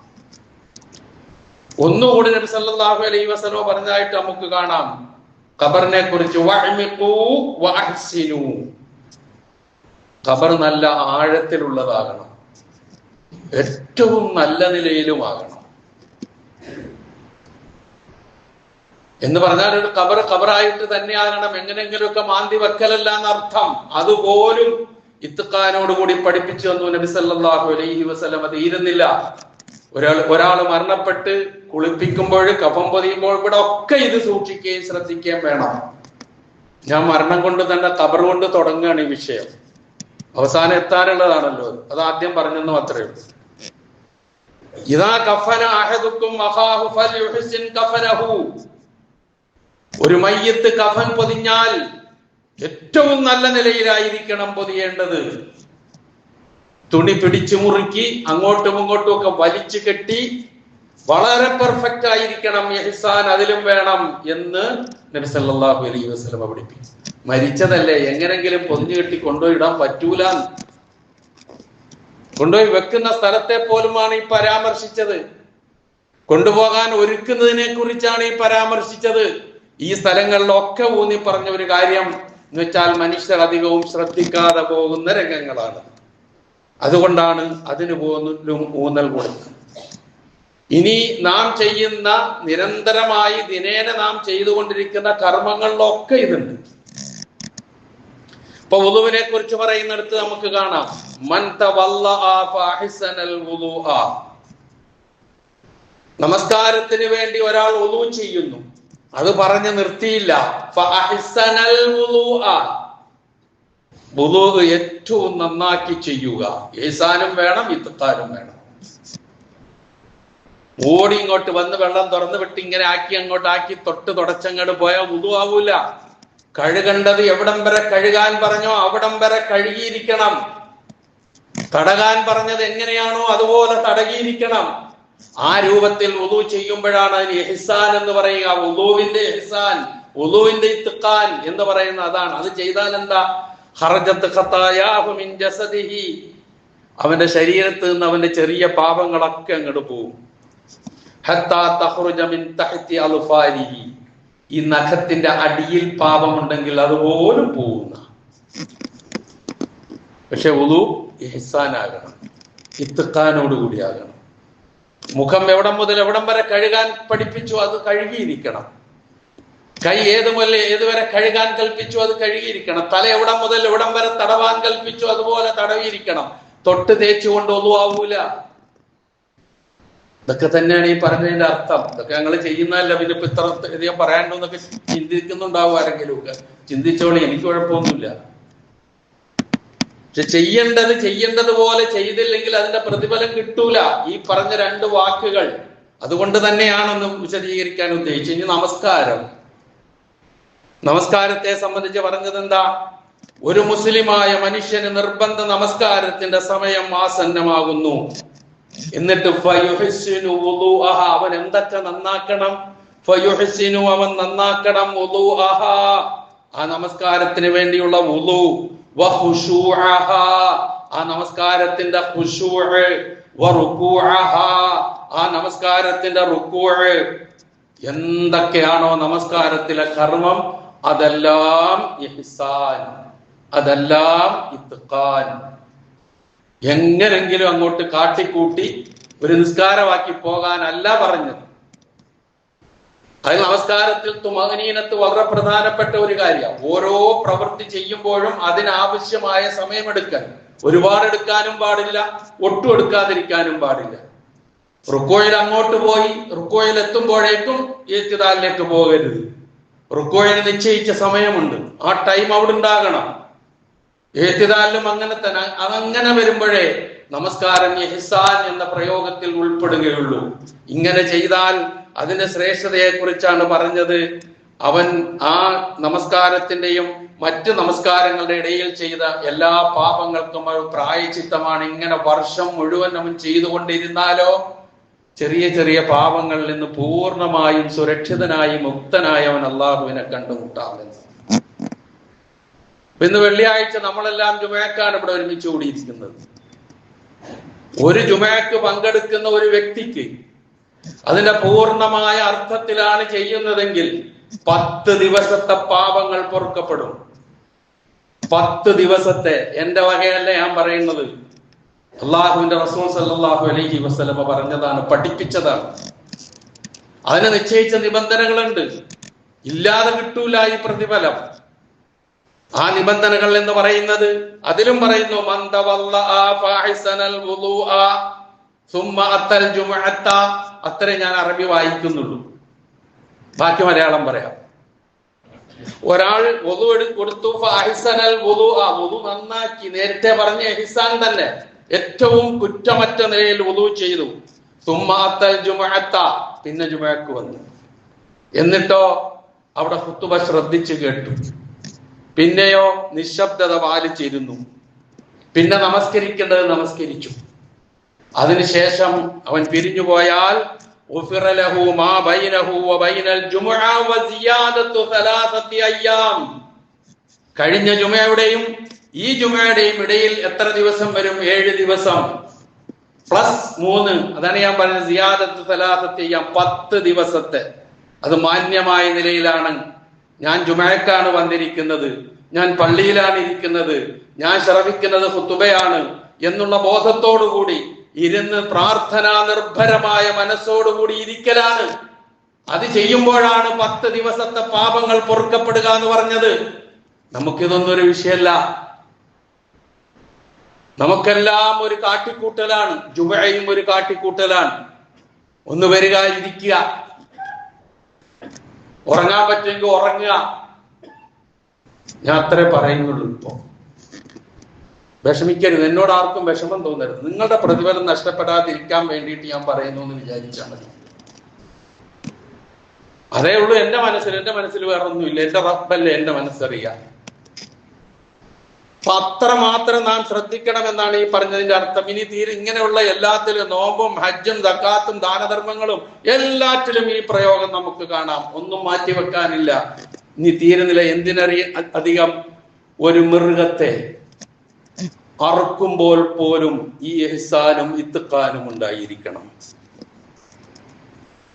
ഒന്നുകൂടി നബി സല്ലല്ലാഹു അലൈഹി വസല്ലം പറഞ്ഞതായിട്ട് നമുക്ക് കാണാം ഖബറിനെ കുറിച്ച്, വഅമിഖൂ വഅഹ്സിനൂ, ഖബർ നല്ല ആഴത്തിലുള്ളതാകണം, ഏറ്റവും നല്ല നിലയിലുമാകണം. എന്ന് പറഞ്ഞാൽ ഒരു ഖബറായിട്ട് തന്നെ ആകണം, എങ്ങനെങ്കിലുമൊക്കെ മാന്തി വെക്കലല്ല എന്നർത്ഥം. അതുപോലും ഇത്ഖാനോടുകൂടി പഠിപ്പിച്ചു വന്നു നബി സല്ലല്ലാഹു അലൈഹി വസല്ലം. അത് തീരുന്നില്ല. ഒരാൾ മരണപ്പെട്ട് കുളിപ്പിക്കുമ്പോൾ, കഫം പൊതിയുമ്പോൾ ഇവിടെ ഒക്കെ ഇത് സൂക്ഷിക്കുകയും ശ്രദ്ധിക്കുകയും വേണം. ഞാൻ മരണം കൊണ്ട് തന്നെ ഖബർ കൊണ്ട് തുടങ്ങുകയാണ് ഈ വിഷയം. അവസാനം എത്താനുള്ളതാണല്ലോ, അത് ആദ്യം പറഞ്ഞെന്നും അത്രയേ ഉള്ളൂ. ഇദാ കഫന അഹദുക്കും അഖാഹു ഫൽയുഹ്സിൻ കഫനഹു, ഒരു മയ്യത്ത് കഫൻ പൊതിഞ്ഞാൽ ഏറ്റവും നല്ല നിലയിലായിരിക്കണം പൊതിയേണ്ടത്. തുണി പിടിച്ചു മുറുക്കി അങ്ങോട്ടും ഇങ്ങോട്ടും ഒക്കെ വലിച്ചു കെട്ടി വളരെ പെർഫെക്റ്റ് ആയിരിക്കണം, ഇഹ്സാൻ അതിലും വേണം എന്ന് നബി സല്ലല്ലാഹു അലൈഹി വസല്ലം പഠിപ്പിച്ചു. മരിച്ചതല്ലേ, എങ്ങനെങ്കിലും പൊതിഞ്ഞു കെട്ടി കൊണ്ടുപോയി ഇടാൻ പറ്റൂല. കൊണ്ടുപോയി വെക്കുന്ന സ്ഥലത്തെ പോലുമാണ് ഈ പരാമർശിച്ചത്. കൊണ്ടുപോകാൻ ഒരുക്കുന്നതിനെ കുറിച്ചാണ് ഈ പരാമർശിച്ചത്. ഈ സ്ഥലങ്ങളിലൊക്കെ ഊന്നി പറഞ്ഞ ഒരു കാര്യം എന്ന് വെച്ചാൽ മനുഷ്യർ അധികവും ശ്രദ്ധിക്കാതെ പോകുന്ന രംഗങ്ങളാണ്. അതുകൊണ്ടാണ് അതിന് പോലും ഊന്നൽ കൊടുക്കുന്നത്. ഇനി നാം ചെയ്യുന്ന, നിരന്തരമായി ദിനേന നാം ചെയ്തുകൊണ്ടിരിക്കുന്ന കർമ്മങ്ങളിലൊക്കെ ഇതുണ്ട്. ഇപ്പൊ വുളുവിനെ കുറിച്ച് പറയുന്നിടത്ത് നമുക്ക് കാണാം, മൻ തവല്ലഅ ഫഅഹ്സനൽ വുളുഅ, നമസ്കാരത്തിന് വേണ്ടി ഒരാൾ വുളു ചെയ്യുന്നു, അത് പറഞ്ഞ് നിർത്തിയില്ല. ഫഅഹ്സനൽ വുളുഅ, വുളു ഏറ്റവും നന്നാക്കി ചെയ്യുക. ഇഹ്സാനും വേണം, ഇത്ഖാനും വേണം. ഓടി ഇങ്ങോട്ട് വന്ന് വെള്ളം തുറന്നു വിട്ട് ഇങ്ങനെ ആക്കി അങ്ങോട്ട് ആക്കി തൊട്ട് തുടച്ചങ്ങോട്ട് പോയാൽ വുളു ആവൂല. കഴുകേണ്ടത് എവിടം വരെ കഴുകാൻ പറഞ്ഞോ അവിടം വരെ കഴുകിയിരിക്കണം. തടകാൻ പറഞ്ഞത് എങ്ങനെയാണോ അതുപോലെ തടകിയിരിക്കണം. ആ രൂപത്തിൽ വുളു ചെയ്യുമ്പോഴാണ് അതിന് ഇഹ്സാൻ എന്ന് പറയുക. വുളുവിന്റെ ഇഹ്സാൻ, വുളുവിന്റെ ഇത്ഖാൻ എന്ന് പറയുന്ന അതാണ്. അത് ചെയ്താൽ എന്താ? ഖറജത് ഖതായാഹു മിൻ ജസദിഹി, അവന്റെ ശരീരത്തിൽ നിന്ന് അവന്റെ ചെറിയ പാപങ്ങളൊക്കെ അങ്ങോട്ട് പോകും. ഹത്താ തഖ്റുജ മിൻ തഹ്തി അൽഫാരിഹി, ഈ നഖത്തിന്റെ അടിയിൽ പാപമുണ്ടെങ്കിൽ അതുപോലും പോകുന്ന. പക്ഷെ വുളു ഇഹ്സാനാകണം, ഇത്ഖാനോടുകൂടി ആകണം. മുഖം എവിടം മുതൽ എവിടം വരെ കഴുകാൻ പഠിപ്പിച്ചു, അത് കഴുകിയിരിക്കണം. കൈ ഏതുവരെ കഴുകാൻ കൽപ്പിച്ചു അത് കഴുകിയിരിക്കണം. തല എവിടം മുതൽ എവിടം വരെ തടവാൻ കൽപ്പിച്ചു അതുപോലെ തടവിയിരിക്കണം. തൊട്ട് തേച്ചുകൊണ്ട് ഒന്നുമാവൂല. ഇതൊക്കെ തന്നെയാണ് ഈ പറഞ്ഞതിന്റെ അർത്ഥം. ഇതൊക്കെ ഞങ്ങൾ ചെയ്യുന്നതല്ല. പിന്നെ ഇപ്പൊ ഇത്ര അധികം പറയാനുണ്ടെന്നൊക്കെ ചിന്തിക്കുന്നുണ്ടാവും ആരെങ്കിലും ഒക്കെ. ചിന്തിച്ചോളി, എനിക്ക് കുഴപ്പമൊന്നുമില്ല. പക്ഷെ ചെയ്യേണ്ടതുപോലെ ചെയ്തില്ലെങ്കിൽ അതിന്റെ പ്രതിഫലം കിട്ടൂല. ഈ പറഞ്ഞ രണ്ട് വാക്കുകൾ അതുകൊണ്ട് തന്നെയാണെന്ന് വിശദീകരിക്കാൻ ഉദ്ദേശിച്ചു. ഇനി നമസ്കാരത്തെ സംബന്ധിച്ച് പറഞ്ഞത് എന്താ? ഒരു മുസ്ലിമായ മനുഷ്യന് നിർബന്ധ നമസ്കാരത്തിന്റെ സമയം ആസന്നമാകുന്നു. എന്നിട്ട് അവൻ എന്തൊക്കെ നന്നാക്കണം? അവൻ നന്നാക്കണം ആ നമസ്കാരത്തിന് വേണ്ടിയുള്ള വുളു, ആ നമസ്കാരത്തിന്റെ ആ നമസ്കാരത്തിന്റെ റുക്കൂഅ്, എന്തൊക്കെയാണോ നമസ്കാരത്തിലെ കർമ്മം അതെല്ലാം ഇഹ്സാൻ, അതെല്ലാം ഇത്ഖാൻ. എങ്ങനെങ്കിലും അങ്ങോട്ട് കാട്ടിക്കൂട്ടി ഒരു നിസ്കാരമാക്കി പോകാനല്ല പറഞ്ഞത്. അത് നമസ്കാരത്തിൽ തുമഅനീനത്ത് വളരെ പ്രധാനപ്പെട്ട ഒരു കാര്യമാണ്. ഓരോ പ്രവൃത്തി ചെയ്യുമ്പോഴും അതിനാവശ്യമായ സമയമെടുക്കാൻ, ഒരുപാട് എടുക്കാനും പാടില്ല, ഒട്ടും എടുക്കാതിരിക്കാനും പാടില്ല. റുക്കോയിൽ അങ്ങോട്ട് പോയി റുക്കോയിൽ എത്തുമ്പോഴേക്കും ഇഅ്തിദാലിലേക്ക് പോകരുത്. റുക്കോയിൽ നിശ്ചയിച്ച സമയമുണ്ട്, ആ ടൈം അവിടെ ഉണ്ടാകണം. ഇഅ്തിദാലിലും അങ്ങനെ തന്നെ. അതങ്ങനെ വരുമ്പോഴേ നമസ്കാരം ഇഹ്സാൻ എന്ന പ്രയോഗത്തിൽ ഉൾപ്പെടുകയുള്ളൂ. ഇങ്ങനെ ചെയ്താൽ അതിന്റെ ശ്രേഷ്ഠതയെ കുറിച്ചാണ് പറഞ്ഞത്. അവൻ ആ നമസ്കാരത്തിന്റെയും മറ്റ് നമസ്കാരങ്ങളുടെ ഇടയിൽ ചെയ്ത എല്ലാ പാപങ്ങൾക്കും പ്രായശ്ചിത്തമാണ്. ഇങ്ങനെ വർഷം മുഴുവൻ അവൻ ചെയ്തുകൊണ്ടിരുന്നാലോ ചെറിയ ചെറിയ പാപങ്ങളിൽ നിന്ന് പൂർണ്ണമായും സുരക്ഷിതനായി മുക്തനായി അവൻ അള്ളാഹുവിനെ കണ്ടുമുട്ടാമെന്ന്. ഇന്ന് വെള്ളിയാഴ്ച നമ്മളെല്ലാം ജുമഅക്കാണ് ഇവിടെ ഒരുമിച്ച് കൂടിയിരിക്കുന്നത്. ഒരു ജുമഅക്ക് പങ്കെടുക്കുന്ന ഒരു വ്യക്തിക്ക് അതിന്റെ പൂർണ്ണമായ അർത്ഥത്തിലാണ് ചെയ്യുന്നതെങ്കിൽ 10 ദിവസത്തെ പാപങ്ങൾ പൊറുക്കപ്പെടും. 10 ദിവസത്തെ, എന്റെ വകയല്ല ഞാൻ പറയുന്നത്, അള്ളാഹുവിന്റെ റസൂൽ സല്ലല്ലാഹു അലൈഹി വസല്ലമ പറഞ്ഞതാണ്, പഠിപ്പിച്ചതാണ്. അതിന് നിശ്ചയിച്ച നിബന്ധനകളുണ്ട്. ഇല്ലാതെ കിട്ടൂല ഈ പ്രതിഫലം. ആ നിബന്ധനകൾ എന്ന് പറയുന്നത് അതിലും പറയുന്നു, അത്രേ ഞാൻ അറബി വായിക്കുന്നുള്ളൂ, ബാക്കി മലയാളം പറയാം. ഒരാൾ വുളു കൊടുത്തു, വുളു നന്നാക്കി, നേരത്തെ പറഞ്ഞ ഇഹ്സാൻ തന്നെ, ഏറ്റവും കുറ്റമറ്റ നിലയിൽ വുളു ചെയ്തു. പിന്നെ ജുമഅക്ക് വന്നു. എന്നിട്ടോ അവിടെ ഖുതുബ ശ്രദ്ധിച്ചു കേട്ടു. പിന്നെയോ നിശബ്ദത പാലിച്ചിരുന്നു. പിന്നെ നമസ്കരിക്കേണ്ടത് നമസ്കരിച്ചു. അതിനുശേഷം അവൻ പിരിഞ്ഞു പോയാൽ കഴിഞ്ഞ ജുമയുടെയും ഈ ജുമയുടെയും ഇടയിൽ എത്ര ദിവസം വരും? 7 ദിവസം +3. അതാണ് ഞാൻ പറഞ്ഞത്, സിയാദത്ത് സലാസത്തി അയ്യാം, 10 ദിവസത്തെ. അത് മാന്യമായ നിലയിലാണ്. ഞാൻ ജുമഅക്കാണ് വന്നിരിക്കുന്നത്, ഞാൻ പള്ളിയിലാണ് ഇരിക്കുന്നത്, ഞാൻ ശ്രവിക്കുന്നത് ഖുതുബയാണ് എന്നുള്ള ബോധത്തോടുകൂടി ഇരുന്ന് പ്രാർത്ഥനാ നിർഭരമായ മനസ്സോടുകൂടി ഇരിക്കലാണ്. അത് ചെയ്യുമ്പോഴാണ് 10 ദിവസത്തെ പാപങ്ങൾ പൊറുക്കപ്പെടുക എന്ന് പറഞ്ഞത്. നമുക്കിതൊന്നും ഒരു വിഷയമല്ല. നമുക്കെല്ലാം ഒരു കാട്ടിക്കൂട്ടലാണ്. ജുമഅയും ഒരു കാട്ടിക്കൂട്ടലാണ്. ഒന്ന് വരിക, ഇരിക്കുക, ഉറങ്ങാൻ പറ്റുമെങ്കിൽ ഉറങ്ങുക. ഞാൻ അത്രേ പറയുന്നുള്ളൂ. ഇപ്പോ വിഷമിക്കരുത്, എന്നോട് ആർക്കും വിഷമം തോന്നരുത്. നിങ്ങളുടെ പ്രതിഫലം നഷ്ടപ്പെടാതിരിക്കാൻ വേണ്ടിയിട്ട് ഞാൻ പറയുന്നു എന്ന് വിചാരിച്ചാൽ മതി. അതേ ഉള്ളൂ എന്റെ മനസ്സിൽ വേറെ ഒന്നുമില്ല. എന്റെ റബ്ബല്ലേ എന്റെ മനസ്സറിയാം. അപ്പൊ അത്രമാത്രം നാം ശ്രദ്ധിക്കണമെന്നാണ് ഈ പറഞ്ഞതിന്റെ അർത്ഥം. ഇനി ഇങ്ങനെയുള്ള എല്ലാത്തിലും, നോമ്പും ഹജ്ജും സക്കാത്തും ദാനധർമ്മങ്ങളും എല്ലാറ്റിലും ഈ പ്രയോഗം നമുക്ക് കാണാം. ഒന്നും മാറ്റിവെക്കാനില്ല. ഇനി തീരുന്നില്ല. അധികം ഒരു മൃഗത്തെ അറുക്കുമ്പോൾ പോലും ഈ ഇഹ്സാനും ഇത്ഖാനും ഉണ്ടായിരിക്കണം.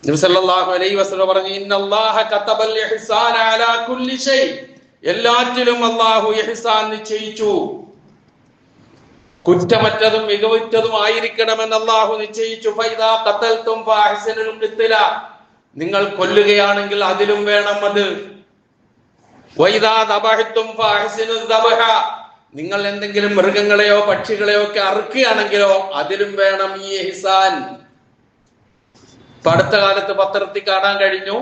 നബി സല്ലല്ലാഹു അലൈഹി വസല്ലം പറഞ്ഞു, ഇന്നല്ലാഹ കതബൽ ഇഹ്സാന അലാ കുല്ലി ഷൈ. എല്ലാറ്റിലും അല്ലാഹു ഇഹ്സാൻ നിശ്ചയിച്ചു. കുറ്റമറ്റതും മികവുറ്റതും ആയിരിക്കണമെന്ന് അല്ലാഹു നിശ്ചയിച്ചു. ഫൈദാ ഖതൽതും ഫഅഹ്സിനുൽ ഖിത്ല. നിങ്ങൾ കൊല്ലുകയാണെങ്കിൽ അതിലും വേണം അത്. വൈദാ ദബഹ്തും ഫഅഹ്സിനു ദബഹ, നിങ്ങൾ എന്തെങ്കിലും മൃഗങ്ങളെയോ പക്ഷികളെയോ ഒക്കെ അറുക്കുകയാണെങ്കിലോ അതിലും വേണം ഈ ഇഹ്സാൻ. അടുത്ത കാലത്ത് പത്രത്തിൽ കാണാൻ കഴിഞ്ഞു,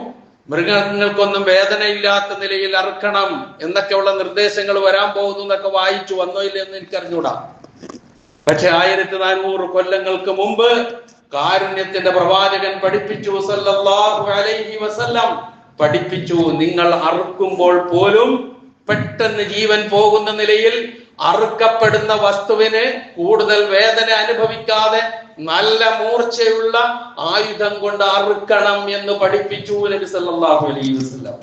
മൃഗങ്ങൾക്കൊന്നും വേദനയില്ലാത്ത നിലയിൽ അറുക്കണം എന്നൊക്കെയുള്ള നിർദ്ദേശങ്ങൾ വരാൻ പോകുന്നു എന്നൊക്കെ വായിച്ചു. വന്നോ ഇല്ലെന്ന് എനിക്കറിഞ്ഞൂടാ. പക്ഷെ 1400 കൊല്ലങ്ങൾക്ക് മുമ്പ് കാരുണ്യത്തിന്റെ പ്രവാചകൻ പഠിപ്പിച്ചു, സല്ലല്ലാഹു അലൈഹി വസല്ലം പഠിപ്പിച്ചു, നിങ്ങൾ അറുക്കുമ്പോൾ പോലും പെട്ടെന്ന് ജീവൻ പോകുന്ന നിലയിൽ അറുക്കപ്പെടുന്ന വസ്തുവിന് കൂടുതൽ വേദന അനുഭവിക്കാതെ നല്ല മൂർച്ചയുള്ള ആയുധം കൊണ്ട് അറുക്കണം എന്ന് പഠിപ്പിച്ചു നബി സല്ലല്ലാഹു അലൈഹി വസല്ലം.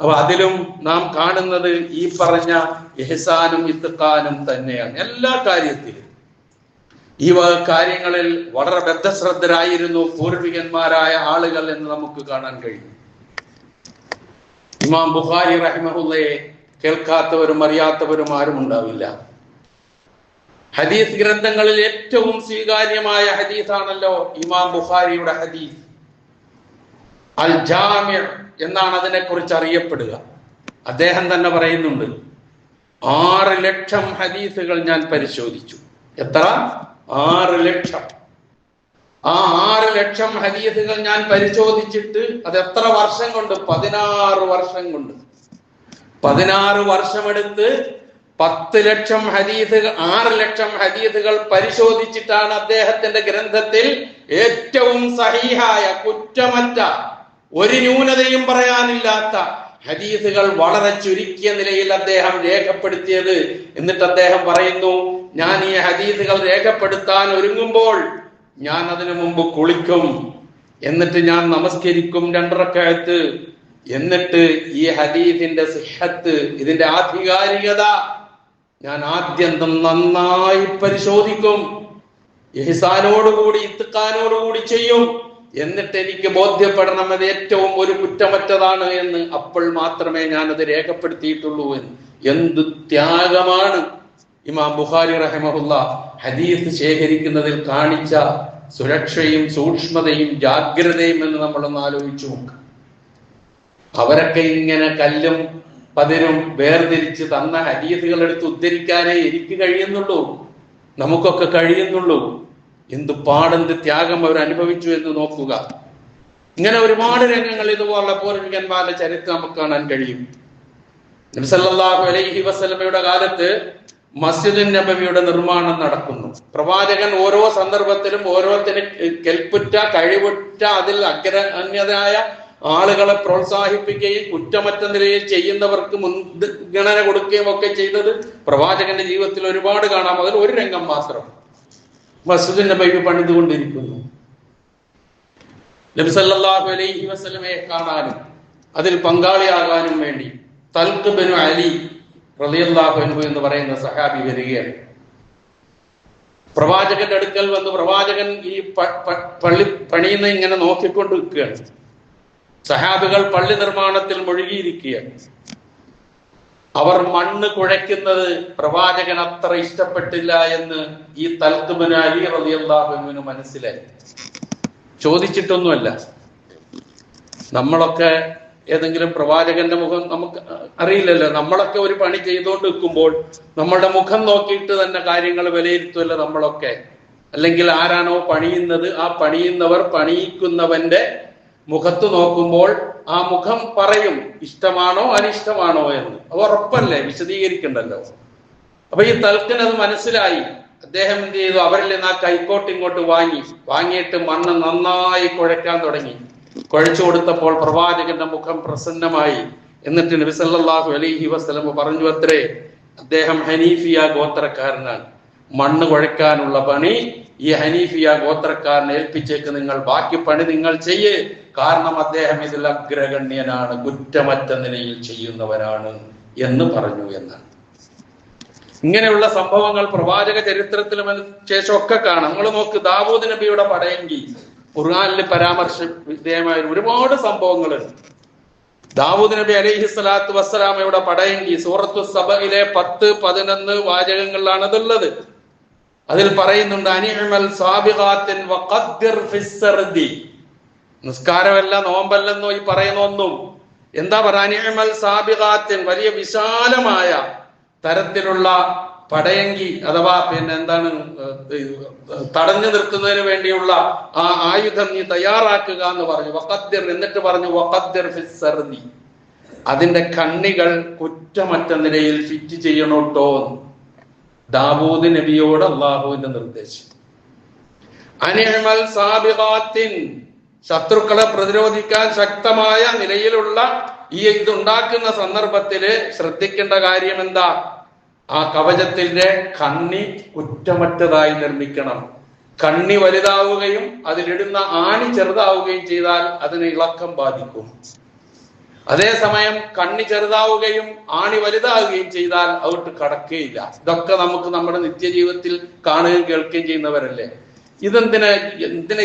അപ്പൊ അതിലും നാം കാണുന്നത് ഈ പറഞ്ഞ ഇഹ്സാനും ഇത്ഖാനും തന്നെയാണ്. എല്ലാ കാര്യത്തിലും ഈ കാര്യങ്ങളിൽ വളരെ ബദ്ധശ്രദ്ധരായിരുന്നു പൂർവികന്മാരായ ആളുകൾ എന്ന് നമുക്ക് കാണാൻ കഴിയും. ഇമാം ബുഖാരി റഹിമഹുല്ലയെ കേൾക്കാത്തവരും അറിയാത്തവരും ആരും ഉണ്ടാവില്ല. ഹദീസ് ഗ്രന്ഥങ്ങളിൽ ഏറ്റവും സ്വീകാര്യമായ ഹദീസാണല്ലോ ഇമാം ബുഖാരിയുടെ ഹദീസ്. അൽ ജാമിഅ് എന്നാണ് അതിനെ കുറിച്ച് അറിയപ്പെടുക. അദ്ദേഹം തന്നെ പറയുന്നുണ്ട്, 6 ലക്ഷം ഹദീസുകൾ ഞാൻ പരിശോധിച്ചു. എത്ര? 6 ലക്ഷം. ആ 6 ലക്ഷം ഹദീസുകൾ ഞാൻ പരിശോധിച്ചിട്ട് അത് എത്ര വർഷം കൊണ്ട്? 16 വർഷം കൊണ്ട്. 16 വർഷമെടുത്ത് 10 ലക്ഷം ഹദീസുകൾ, 6 ലക്ഷം ഹദീസുകൾ പരിശോധിച്ചിട്ടാണ് അദ്ദേഹത്തിന്റെ ഗ്രന്ഥത്തിൽ ഏറ്റവും സഹീഹായ, കുറ്റമറ്റ, ഒരു ന്യൂനതയും പറയാനില്ലാത്ത ഹദീസുകൾ വളരെ ചുരുക്കിയ നിലയിൽ അദ്ദേഹം രേഖപ്പെടുത്തിയത്. എന്നിട്ട് അദ്ദേഹം പറയുന്നു, ഞാൻ ഈ ഹദീസുകൾ രേഖപ്പെടുത്താൻ ഒരുങ്ങുമ്പോൾ ഞാൻ അതിനു മുമ്പ് കുളിക്കും, എന്നിട്ട് ഞാൻ നമസ്കരിക്കും 2 റക്അത്ത്, എന്നിട്ട് ഈ ഹദീസിന്റെ സിഹത്ത്, ഇതിന്റെ ആധികാരികത ഞാൻ ആദ്യന്തം നന്നായി പരിശോധിക്കും, ഇഹ്സാനോടുകൂടി ഇത്ഖാനോടുകൂടി ചെയ്യും, എന്നിട്ട് എനിക്ക് ബോധ്യപ്പെടണം അത് ഏറ്റവും ഒരു കുറ്റമറ്റതാണ് എന്ന്. അപ്പോൾ മാത്രമേ ഞാൻ അത് രേഖപ്പെടുത്തിയിട്ടുള്ളൂ എന്ന്. എന്ത് ത്യാഗമാണ് ഇമാം ബുഖാരി റഹിമഹുല്ല ഹദീസ് ശേഖരിക്കുന്നതിൽ കാണിച്ച സുരക്ഷയും സൂക്ഷ്മതയും ജാഗ്രതയും എന്ന് നമ്മളൊന്ന് ആലോചിച്ചു നോക്കുക. അവരൊക്കെ ഇങ്ങനെ കല്ലും പതിരും വേർതിരിച്ച് തന്ന ഹദീസുകൾ എടുത്ത് ഉദ്ധരിക്കാനേ എനിക്ക് കഴിയുന്നുള്ളൂ, നമുക്കൊക്കെ കഴിയുന്നുള്ളൂ. എന്ത് പാടെന്ത് ത്യാഗം അവർ അനുഭവിച്ചു എന്ന് നോക്കുക. ഇങ്ങനെ ഒരുപാട് രംഗങ്ങൾ ഇതുപോലുള്ള പൂർവികന്മാരുടെ ചരിത്രം നമുക്ക് കാണാൻ കഴിയും. നബി സല്ലല്ലാഹു അലൈഹി വസല്ലമയുടെ കാലത്ത് മസ്ജിദുൻ നബവിയുടെ നിർമ്മാണം നടക്കുന്നു. പ്രവാചകൻ ഓരോ സന്ദർഭത്തിലും ഓരോരുത്തര് കെൽപ്പുറ്റ, കഴിവുറ്റ, അതിൽ അന്യതായ ആളുകളെ പ്രോത്സാഹിപ്പിക്കുകയും കുറ്റമറ്റ നിലയിൽ ചെയ്യുന്നവർക്ക് മുൻഗണന കൊടുക്കുകയും ഒക്കെ ചെയ്തത് പ്രവാചകന്റെ ജീവിതത്തിൽ ഒരുപാട് കാണാം. അതിൽ ഒരു രംഗം മാത്രം, മസ്ജിദുൻ നബവി പണിതുകൊണ്ടിരിക്കുന്നു. നബി സല്ലല്ലാഹു അലൈഹി വസല്ലമയെ കാണാനും അതിൽ പങ്കാളിയാകാനും വേണ്ടി തൽഖ് ബിനു അലി റളിയല്ലാഹു അൻഹു എന്ന് പറയുന്ന സഹാബി വരികയാണ്. പ്രവാചകന്റെ അടുക്കൽ വന്ന് പ്രവാചകൻ ഈ പള്ളി പണിയുന്ന ഇങ്ങനെ നോക്കിക്കൊണ്ട് നിൽക്കുകയാണ്. സഹാബികൾ പള്ളി നിർമ്മാണത്തിൽ മുഴുകിയിരിക്കുകയാണ്. അവർ മണ്ണ് കുഴയ്ക്കുന്നത് പ്രവാചകൻ അത്ര ഇഷ്ടപ്പെട്ടില്ല എന്ന് ഈ തൽഖ് ബിനു അലി റളിയല്ലാഹു അൻഹുവിന് മനസ്സിലായി. ചോദിച്ചിട്ടൊന്നുമല്ല. നമ്മളൊക്കെ ഏതെങ്കിലും പ്രവാചകന്റെ മുഖം നമുക്ക് അറിയില്ലല്ലോ. നമ്മളൊക്കെ ഒരു പണി ചെയ്തുകൊണ്ട് നിൽക്കുമ്പോൾ നമ്മളുടെ മുഖം നോക്കിയിട്ട് തന്നെ കാര്യങ്ങൾ വിലയിരുത്തുമല്ലോ നമ്മളൊക്കെ. അല്ലെങ്കിൽ ആരാണോ പണിയുന്നത് ആ പണിയുന്നവർ പണിയിക്കുന്നവന്റെ മുഖത്ത് നോക്കുമ്പോൾ ആ മുഖം പറയും ഇഷ്ടമാണോ അനിഷ്ടമാണോ എന്ന്. അത് ഉറപ്പല്ലേ, വിശദീകരിക്കണ്ടല്ലോ. അപ്പൊ ഈ തൽക്കിന് അത് മനസ്സിലായി. അദ്ദേഹം എന്ത് ചെയ്തു? അവരിൽ നിന്ന് ആ കൈക്കോട്ട് ഇങ്ങോട്ട് വാങ്ങിയിട്ട് മണ്ണ് നന്നായി കുഴയ്ക്കാൻ തുടങ്ങി. കുഴച്ചു കൊടുത്തപ്പോൾ പ്രവാചകന്റെ മുഖം പ്രസന്നമായി. എന്നിട്ട് നബി സല്ലല്ലാഹു അലൈഹി വസല്ലം പറഞ്ഞു അത്രേ, അദ്ദേഹം ഹനീഫിയ ഗോത്രക്കാരനാണ്, മണ്ണ് കുഴയ്ക്കാനുള്ള പണി ഈ ഹനീഫിയ ഗോത്രക്കാരനെ ഏൽപ്പിച്ചേക്ക്, നിങ്ങൾ ബാക്കി പണി നിങ്ങൾ ചെയ്യേ, കാരണം അദ്ദേഹം ഇതിൽ അഗ്രഗണ്യനാണ്, കുറ്റമറ്റ നിലയിൽ ചെയ്യുന്നവരാണ് എന്ന് പറഞ്ഞു എന്നാണ്. ഇങ്ങനെയുള്ള സംഭവങ്ങൾ പ്രവാചക ചരിത്രത്തിൽ ശേഷമൊക്കെ കാണാം. നിങ്ങൾ നോക്ക്, ദാവൂദ് നബിയുടെ പടയങ്കി ഖുർആനിൽ പരാമർശ വിധേയമായ ഒരുപാട് സംഭവങ്ങളുണ്ട്. ദാവൂദ് നബി അലൈഹി സ്വലാത്തു വസ്സലാമയുടെ പടയങ്കി സൂറത്തു സബയിലെ 10-11 വാചകങ്ങളിലാണ് അതുള്ളത്. അതിൽ പറയുന്നുണ്ട്, അനിഅമൽ സാബിഖാത്തിൻ വഖദ്ദിർ ഫിസ്സർദി. നിസ്കാരമല്ല, നോമ്പല്ലെന്നോ ഈ പറയുന്ന ഒന്നും, എന്താ പറയാ, സാബിഖാത്തിൻ, വലിയ വിശാലമായ തരത്തിലുള്ള പടയങ്കി അഥവാ എന്താണ് തടഞ്ഞു നിർത്തുന്നതിന് വേണ്ടിയുള്ള ആ ആയുധം നീ തയ്യാറാക്കുക എന്ന് പറഞ്ഞു. വഖദ്ദിർ, എന്നിട്ട് പറഞ്ഞു വഖദ്ദിർ ഫിസ് സർദി, അതിന്റെ കണ്ണികൾ കുറ്റമറ്റ നിലയിൽ ഫിറ്റ് ചെയ്യണോട്ടോ. ദാവൂദ് നബിയോട് അള്ളാഹുവിന്റെ നിർദ്ദേശം. അനിഅമൽ സാബിഖാത്തിൻ, ശത്രുക്കളെ പ്രതിരോധിക്കാൻ ശക്തമായ നിലയിലുള്ള ഈ ഇതുണ്ടാക്കുന്ന സന്ദർഭത്തില് ശ്രദ്ധിക്കേണ്ട കാര്യം എന്താ? ആ കവചത്തിന്റെ കണ്ണി കുറ്റമറ്റതായി നിർമ്മിക്കണം. കണ്ണി വലുതാവുകയും അതിലിടുന്ന ആണി ചെറുതാവുകയും ചെയ്താൽ അതിന് ഇളക്കം ബാധിക്കും. അതേസമയം കണ്ണി ചെറുതാവുകയും ആണി വലുതാവുകയും ചെയ്താൽ അവിട്ട് കടക്കുകയില്ല. ഇതൊക്കെ നമുക്ക് നമ്മുടെ നിത്യജീവിതത്തിൽ കാണുകയും കേൾക്കുകയും ചെയ്യുന്നവരല്ലേ. എന്തിനാ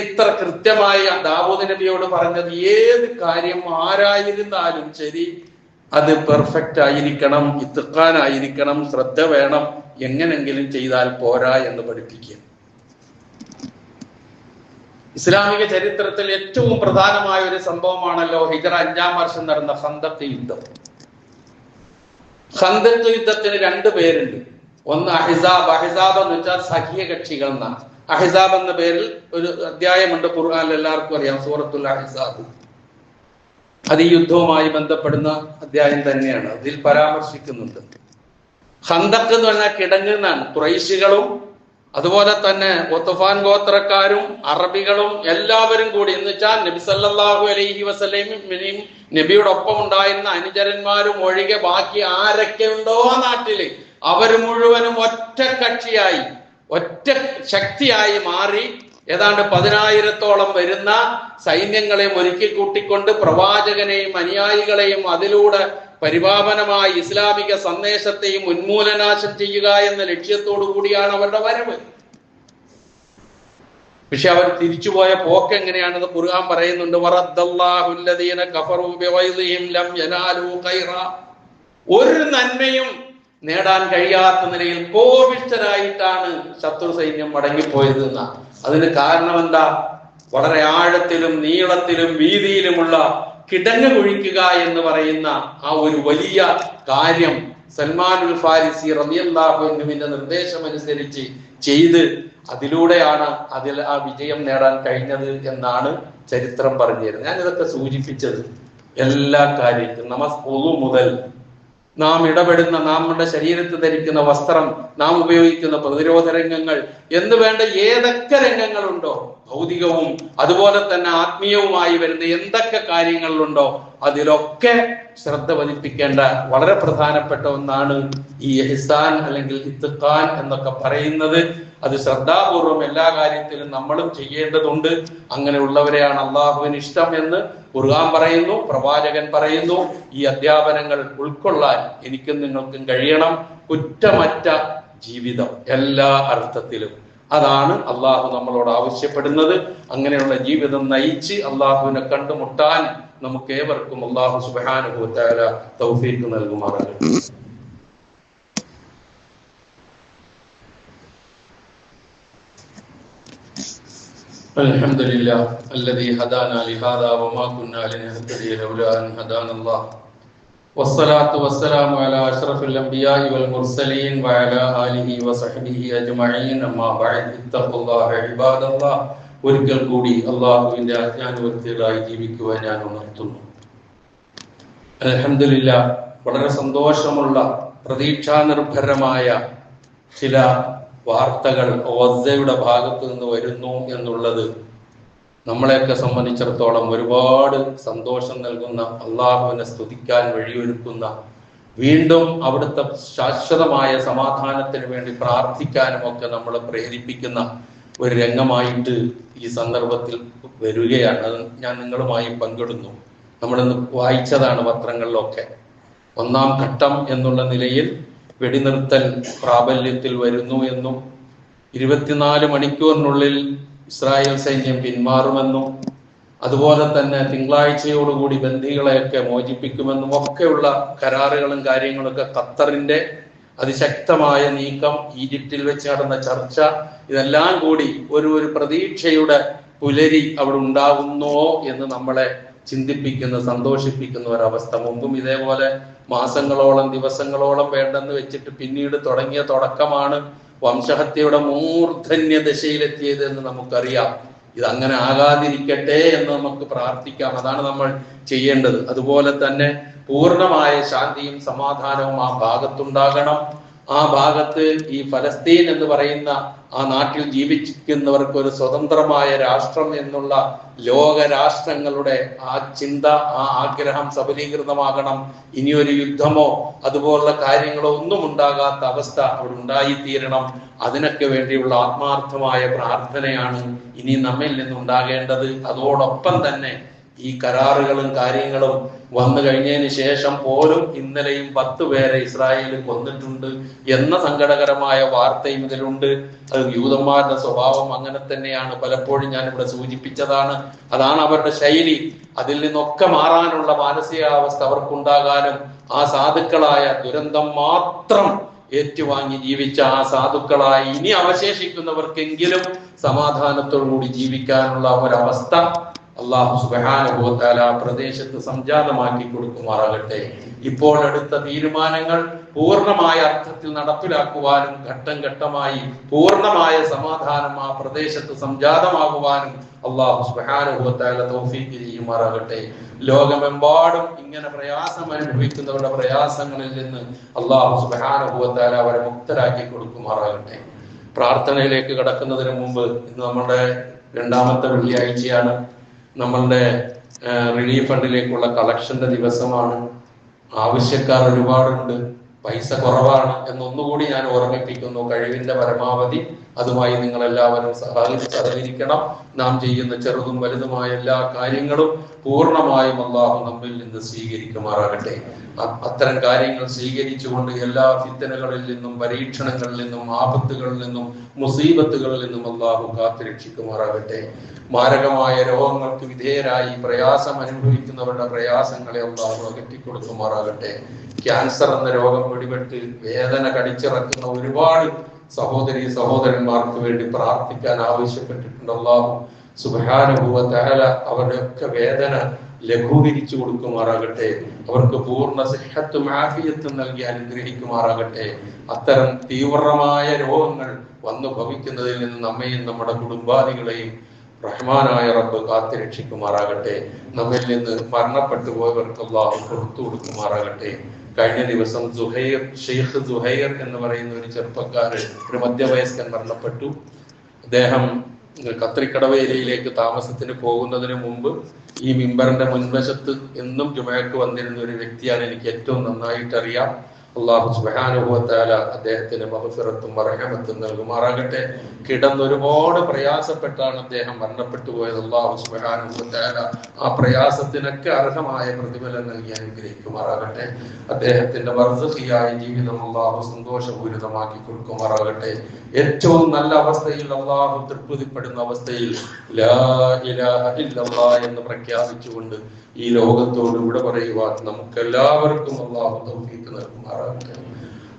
ഇത്ര കൃത്യമായി ദാവൂദ് നബിയോട് പറഞ്ഞത്? ഏത് കാര്യം ആരായിരുന്നാലും ശരി, അത് പെർഫെക്റ്റ് ആയിരിക്കണം, ഇത്ഖാനായിരിക്കണം, ശ്രദ്ധ വേണം, എങ്ങനെങ്കിലും ചെയ്താൽ പോരാ എന്ന് പഠിപ്പിക്കുക. ഇസ്ലാമിക ചരിത്രത്തിൽ ഏറ്റവും പ്രധാനമായ ഒരു സംഭവമാണല്ലോ ഹിജ്റ 5-ാം വർഷം നടന്ന ഖന്ദഖ് യുദ്ധം. ഖന്ദഖ് യുദ്ധത്തിന് 2 പേരുണ്ട്. ഒന്ന് അഹിസാബ്. അഹിസാബ് എന്ന് വെച്ചാൽ സഖ്യ കക്ഷികൾ എന്നാണ്. അഹിസാബ് എന്ന പേരിൽ ഒരു അധ്യായമുണ്ട് ഖുർആനിൽ, എല്ലാവർക്കും അറിയാം, സൂറത്തുൽ അഹിസാബ്. അത് ഈ യുദ്ധവുമായി ബന്ധപ്പെടുന്ന അധ്യായം തന്നെയാണ്, അതിൽ പരാമർശിക്കുന്നുണ്ട്. ഖന്ദഖ് എന്ന് പറഞ്ഞാൽ കിടങ്ങുന്നാണ്. ഖുറൈശികളും അതുപോലെ തന്നെ ഗത്ഫാൻ ഗോത്രക്കാരും അറബികളും എല്ലാവരും കൂടി, എന്ന് വെച്ചാൽ നബി സല്ലല്ലാഹു അലൈഹി വസല്ലമയും നബിയോടൊപ്പം ഉണ്ടായിരുന്ന അനുചരന്മാരും ഒഴികെ ബാക്കി ആരൊക്കെ ഉണ്ടോ ആ നാട്ടില്, അവർ മുഴുവനും ഒറ്റ കക്ഷിയായി, ഒറ്റ ശക്തിയായി മാറി ഏതാണ്ട് 10,000-ഓളം വരുന്ന സൈന്യങ്ങളെയും ഒരുക്കി കൂട്ടിക്കൊണ്ട് പ്രവാചകനെയും അനുയായികളെയും അതിലൂടെ പരിപാവനമായ ഇസ്ലാമിക സന്ദേശത്തെയും ഉന്മൂലനാശം ചെയ്യുക എന്ന ലക്ഷ്യത്തോടു കൂടിയാണ് അവരുടെ വരവ്. പക്ഷെ അവർ തിരിച്ചുപോയ പോക്ക് എങ്ങനെയാണെന്ന് ഖുർആൻ പറയുന്നുണ്ട്. വറദ്ദല്ലാഹു അല്ലദീന കഫറൂ ബിഗൈദിഹിം ലം യനാലൂ ഖൈറാ, ഒരു നന്മയും നേടാൻ കഴിയാത്ത നിലയിൽ കോപിഷ്ഠരായിട്ടാണ് ശത്രു സൈന്യം മടങ്ങിപ്പോയത് എന്നാണ്. അതിന് കാരണം എന്താ? വളരെ ആഴത്തിലും നീളത്തിലും വീതിയിലുമുള്ള കിടങ്ങ് കുഴിക്കുക എന്ന് പറയുന്ന ആ ഒരു വലിയ കാര്യം സൽമാനുൽ ഫാരിസി റളിയല്ലാഹു അൻഹുവിന്റെ നിർദ്ദേശം അനുസരിച്ച് ചെയ്ത് അതിലൂടെയാണ് അതിൽ ആ വിജയം നേടാൻ കഴിഞ്ഞത് എന്നാണ് ചരിത്രം പറഞ്ഞു തരുന്നത്. ഞാനിതൊക്കെ സൂചിപ്പിച്ചത് എല്ലാ കാര്യത്തിലും നമസ്കുളു മുതൽ നാം ഇടപെടുന്ന, നമ്മുടെ ശരീരത്തിൽ ധരിക്കുന്ന വസ്ത്രം, നാം ഉപയോഗിക്കുന്ന പ്രതിരോധ രംഗങ്ങൾ എന്ന് വേണ്ട ഏതൊക്കെ രംഗങ്ങളുണ്ടോ, ഭൗതികവും അതുപോലെ തന്നെ ആത്മീയവുമായി വരുന്ന എന്തൊക്കെ കാര്യങ്ങളിലുണ്ടോ അതിലൊക്കെ ശ്രദ്ധ പതിപ്പിക്കേണ്ട വളരെ പ്രധാനപ്പെട്ട ഒന്നാണ് ഈ ഇഹ്സാൻ അല്ലെങ്കിൽ ഇത്ഖാൻ എന്നൊക്കെ പറയുന്നത്. അത് ശ്രദ്ധാപൂർവം എല്ലാ കാര്യത്തിലും നമ്മളും ചെയ്യേണ്ടതുണ്ട്. അങ്ങനെയുള്ളവരെയാണ് അള്ളാഹുവിന് ഇഷ്ടം എന്ന് ഖുർആൻ പറയുന്നു, പ്രവാചകൻ പറയുന്നു. ഈ അധ്യാപനങ്ങൾ ഉൾക്കൊള്ളാൻ എനിക്കും നിങ്ങൾക്കും കഴിയണം. കുറ്റമറ്റ ജീവിതം എല്ലാ അർത്ഥത്തിലും, അതാണ് അള്ളാഹു നമ്മളോട് ആവശ്യപ്പെടുന്നത്. അങ്ങനെയുള്ള ജീവിതം നയിച്ച് അള്ളാഹുവിനെ കണ്ടുമുട്ടാൻ നമുക്ക് ഏവർക്കും അള്ളാഹു സുബ്ഹാനഹു വ തആല തൗഫീഖ് നൽകുമാറാകട്ടെ. അൽഹംദുലില്ലാഹ് അല്ലദീ ഹദാനാ ലിഹാദാ വമാ കുന്നാ ലിനഹ്തദിയ ലൗലാ അൻ ഹദാനല്ലാഹ് വസ്സലാത്തു വസ്സലാമു അലാ അഷ്റഫിൽ അംബിയാഇ വൽ മുർസലീൻ വഅലാ ആലിഹി വസഹ്ബിഹി അജ്മഈൻ. അമ്മാ ബഅദ്, ഇത്തഖുല്ലാഹ ഇബാദല്ലാഹ്. ഒരിക്കൽ കൂടി അള്ളാഹുവിന്റെ ആജ്ഞാനുവർത്തികളായി ജീവിക്കുവാൻ ഞാൻ ഉണർത്തുന്നു. അൽഹംദുലില്ലാഹ്, വളരെ സന്തോഷമുള്ള പ്രതീക്ഷാനിർഭരമായ ചില വാർത്തകൾ ഗസയുടെ ഭാഗത്തു നിന്ന് വരുന്നു എന്നുള്ളത് നമ്മളെയൊക്കെ സംബന്ധിച്ചിടത്തോളം ഒരുപാട് സന്തോഷം നൽകുന്ന, അള്ളാഹുവിനെ സ്തുതിക്കാൻ വഴിയൊരുക്കുന്ന, വീണ്ടും അവിടുത്തെ ശാശ്വതമായ സമാധാനത്തിന് വേണ്ടി പ്രാർത്ഥിക്കാനും ഒക്കെ നമ്മളെ പ്രേരിപ്പിക്കുന്ന ഒരു രംഗമായിട്ട് ഈ സന്ദർഭത്തിൽ വരികയാണ്. അത് ഞാൻ നിങ്ങളുമായി പങ്കിടുന്നു. നമ്മളിന്ന് വായിച്ചതാണ് പത്രങ്ങളിലൊക്കെ. 1-ാം ഘട്ടം എന്നുള്ള നിലയിൽ വെടിനിർത്തൽ പ്രാബല്യത്തിൽ വരുന്നു എന്നും 24 മണിക്കൂറിനുള്ളിൽ ഇസ്രായേൽ സൈന്യം പിന്മാറുമെന്നും അതുപോലെ തന്നെ തിങ്കളാഴ്ചയോടുകൂടി ബന്ദികളെയൊക്കെ മോചിപ്പിക്കുമെന്നും ഒക്കെയുള്ള കരാറുകളും കാര്യങ്ങളൊക്കെ, ഖത്തറിന്റെ അതിശക്തമായ നീക്കം, ഈജിപ്തിൽ വെച്ച് നടന്ന ചർച്ച, ഇതെല്ലാം കൂടി ഒരു പ്രതീക്ഷയുടെ പുലരി അവിടെ ഉണ്ടാകുന്നോ എന്ന് നമ്മളെ ചിന്തിപ്പിക്കുന്ന, സന്തോഷിപ്പിക്കുന്ന ഒരവസ്ഥ. മുമ്പും ഇതേപോലെ മാസങ്ങളോളം ദിവസങ്ങളോളം വേണ്ടെന്ന് വെച്ചിട്ട് പിന്നീട് തുടങ്ങിയ തുടക്കമാണ് വംശഹത്യയുടെ മൂർധന്യ ദശയിലെത്തിയത് എന്ന് നമുക്കറിയാം. ഇതങ്ങനെ ആകാതിരിക്കട്ടെ എന്ന് നമുക്ക് പ്രാർത്ഥിക്കാം. അതാണ് നമ്മൾ ചെയ്യേണ്ടത്. അതുപോലെ തന്നെ പൂർണ്ണമായ ശാന്തിയും സമാധാനവും ആ ഭാഗത്തുണ്ടാകണം. ആ ഭാഗത്ത് ഈ ഫലസ്തീൻ എന്ന് പറയുന്ന ആ നാട്ടിൽ ജീവിക്കുന്നവർക്ക് ഒരു സ്വതന്ത്രമായ രാഷ്ട്രം എന്നുള്ള ലോക രാഷ്ട്രങ്ങളുടെ ആ ചിന്ത, ആ ആഗ്രഹം സബലീകൃതമാകണം. ഇനിയൊരു യുദ്ധമോ അതുപോലുള്ള കാര്യങ്ങളോ ഒന്നും ഉണ്ടാകാത്ത അവസ്ഥ അവിടെ ഉണ്ടായിത്തീരണം. അതിനൊക്കെ വേണ്ടിയുള്ള ആത്മാർത്ഥമായ പ്രാർത്ഥനയാണ് ഇനി നമ്മിൽ നിന്നുണ്ടാകേണ്ടത്. അതോടൊപ്പം തന്നെ ഈ കരാറുകളും കാര്യങ്ങളും വന്നു കഴിഞ്ഞതിന് ശേഷം പോലും ഇന്നലെയും 10 പേരെ ഇസ്രായേൽ കൊന്നിട്ടുണ്ട് എന്ന സങ്കടകരമായ വാർത്തയും ഇതിലുണ്ട്. അത് യൂതന്മാരുടെ സ്വഭാവം അങ്ങനെ തന്നെയാണ്. പലപ്പോഴും ഞാൻ ഇവിടെ സൂചിപ്പിച്ചതാണ്. അതാണ് അവരുടെ ശൈലി. അതിൽ നിന്നൊക്കെ മാറാനുള്ള മാനസികാവസ്ഥ അവർക്കുണ്ടാകാനും ആ സാധുക്കളായ ദുരന്തം മാത്രം ഏറ്റുവാങ്ങി ജീവിച്ച ആ സാധുക്കളായി ഇനി അവശേഷിക്കുന്നവർക്കെങ്കിലും സമാധാനത്തോടുകൂടി ജീവിക്കാനുള്ള ഒരവസ്ഥ അല്ലാഹു സുബ്ഹാനഹു വ തആല പ്രദേശത്ത് സംജാതമാക്കി കൊടുക്കുമാറാകട്ടെ. ഇപ്പോൾ എടുത്ത തീരുമാനങ്ങൾ പൂർണ്ണമായ അർത്ഥത്തിൽ നടപ്പിലാക്കുവാനും ഘട്ടം ഘട്ടമായി പൂർണ്ണമായ സമാധാനം ആ പ്രദേശത്ത് സംജാതമാകുവാനും അല്ലാഹു സുബ്ഹാനഹു വ തആല തൗഫീഖ് ചെയ്യുമാറാകട്ടെ. ലോകമെമ്പാടും ഇങ്ങനെ പ്രയാസം അനുഭവിക്കുന്നവരുടെ പ്രയാസങ്ങളിൽ നിന്ന് അല്ലാഹു സുബ്ഹാനഹു വ തആല അവരെ മുക്തരാക്കി കൊടുക്കുമാറാകട്ടെ. പ്രാർത്ഥനയിലേക്ക് കടക്കുന്നതിന് മുമ്പ് ഇന്ന് നമ്മുടെ 2ാമത്തെ വെള്ളിയാഴ്ചയാണ്. നമ്മളുടെ റിലീഫ് ഫണ്ടിലേക്കുള്ള കളക്ഷന്റെ ദിവസമാണ്. ആവശ്യക്കാർ ഒരുപാടുണ്ട്, പൈസ കുറവാണ് എന്നൊന്നുകൂടി ഞാൻ ഓർമ്മിപ്പിക്കുന്നു. കഴിവിന്റെ പരമാവധി അതുമായി നിങ്ങൾ എല്ലാവരും സഹകരിക്കണം. നാം ചെയ്യുന്ന ചെറുതും വലുതുമായ എല്ലാ കാര്യങ്ങളും പൂർണ്ണമായും അല്ലാഹു നമ്മിൽ നിന്ന് സ്വീകരിക്കുമാറാകട്ടെ. അത്തരം കാര്യങ്ങൾ സ്വീകരിച്ചുകൊണ്ട് എല്ലാ ഫിത്തനകളിൽ നിന്നും, പരീക്ഷണങ്ങളിൽ നിന്നും, ആപത്തുകളിൽ നിന്നും, മുസീബത്തുകളിൽ നിന്നും അല്ലാഹു കാത്തുരക്ഷിക്കുമാറാകട്ടെ. മാരകമായ രോഗങ്ങൾക്ക് വിധേയരായി പ്രയാസം അനുഭവിക്കുന്നവരുടെ പ്രയാസങ്ങളെ അല്ലാഹു അകറ്റിക്കൊടുക്കുമാറാകട്ടെ. ക്യാൻസർ എന്ന രോഗം പിടിപെട്ട് വേദന കടിച്ചിറക്കുന്ന ഒരുപാട് സഹോദരി സഹോദരന്മാർക്ക് വേണ്ടി പ്രാർത്ഥിക്കാൻ ആവശ്യപ്പെട്ടിട്ടുണ്ട്. അല്ലാഹു സുബ്ഹാനഹു വ തആല അവരുടെയൊക്കെ വേദന ലഘൂകരിച്ചു കൊടുക്കുമാറാകട്ടെ. അവർക്ക് പൂർണ്ണ സിഹത്തും ആഫിയത്തും നൽകി അനുഗ്രഹിക്കുമാറാകട്ടെ. അത്തരം തീവ്രമായ രോഗങ്ങൾ വന്നു ഭവിക്കുന്നതിൽ നിന്ന് നമ്മയും നമ്മുടെ കുടുംബാദികളെയും റഹ്മാനായ റബ്ബ് കാത്തുരക്ഷിക്കുമാറാകട്ടെ. നമ്മിൽ നിന്ന് മരണപ്പെട്ടു പോയവർക്ക് അല്ലാഹു പുറത്തു കൊടുക്കുമാറാകട്ടെ. കഴിഞ്ഞ ദിവസം ഷെയ്ഖ് സുഹൈർ എന്ന് പറയുന്ന ഒരു ചെറുപ്പക്കാരൻ, ഒരു മധ്യവയസ്കൻ മരണപ്പെട്ടു. അദ്ദേഹം കത്രിക്കടവ് ഏരിയയിലേക്ക് താമസത്തിന് പോകുന്നതിന് മുമ്പ് ഈ മിമ്പറിന്റെ മുൻവശത്ത് എന്നും ജുമഅക്ക് വന്നിരുന്ന ഒരു വ്യക്തിയാണ്. എനിക്ക് ഏറ്റവും നന്നായിട്ട് അറിയാം. അല്ലാഹു സുബ്ഹാനഹു വ തആല അദ്ദേഹത്തിന് മഗ്ഫിറത്തും റഹ്മത്തും നൽകുമാറാകട്ടെ. കിടന്ന് ഒരുപാട് പ്രയാസപ്പെട്ടാണ് അദ്ദേഹം മരണപ്പെട്ടു പോയത്. അല്ലാഹു സുബ്ഹാനഹു വ തആല ആ പ്രയാസത്തിനൊക്കെ അർഹമായ പ്രതിഫലം നൽകി അനുഗ്രഹിക്കുമാറാകട്ടെ. അദ്ദേഹത്തിന്റെ ബർസഖിയായ ജീവിതം അല്ലാഹു സന്തോഷപൂരിതമാക്കി കൊടുക്കുമാറാകട്ടെ. ഏറ്റവും നല്ല അവസ്ഥയിൽ, അല്ലാഹു തൃപ്തിപ്പെടുന്ന അവസ്ഥയിൽ ലാ ഇലാഹ ഇല്ലല്ലാഹ് എന്ന് പ്രഖ്യാപിച്ചുകൊണ്ട് ഈ ലോകത്തോട് ഇവിടെ പറയുവാൻ നമുക്കെല്ലാവർക്കും അല്ലാഹു തൗഫീഖ് നൽകുമാറാകട്ടെ.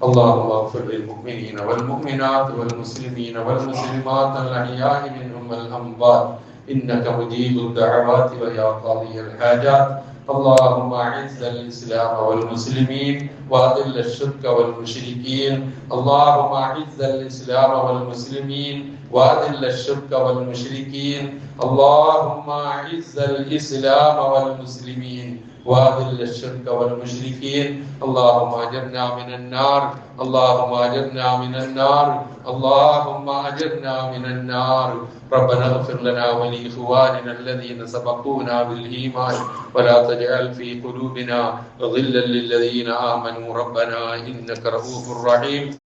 اللهم اغفر للمؤمنين والمؤمنات والمسلمين والمسلمات الأحياء منهم والأموات إنك مجيب الدعوات ويا قاضي الحاجات. اللهم اعز الاسلام والمسلمين واذل الشرك والمشركين. اللهم اعز الاسلام والمسلمين واذل الشرك والمشركين. اللهم اعز الاسلام والمسلمين واذل الشرك والمشركين. اللهم اجرنا من النار. اللهم اجرنا من النار. اللهم اجرنا من النار. ربنا اغفر لنا ولإخواننا الذين سبقونا بالإيمان ولا تجعل في قلوبنا غلا للذين آمنوا ربنا إنك رؤوف رحيم.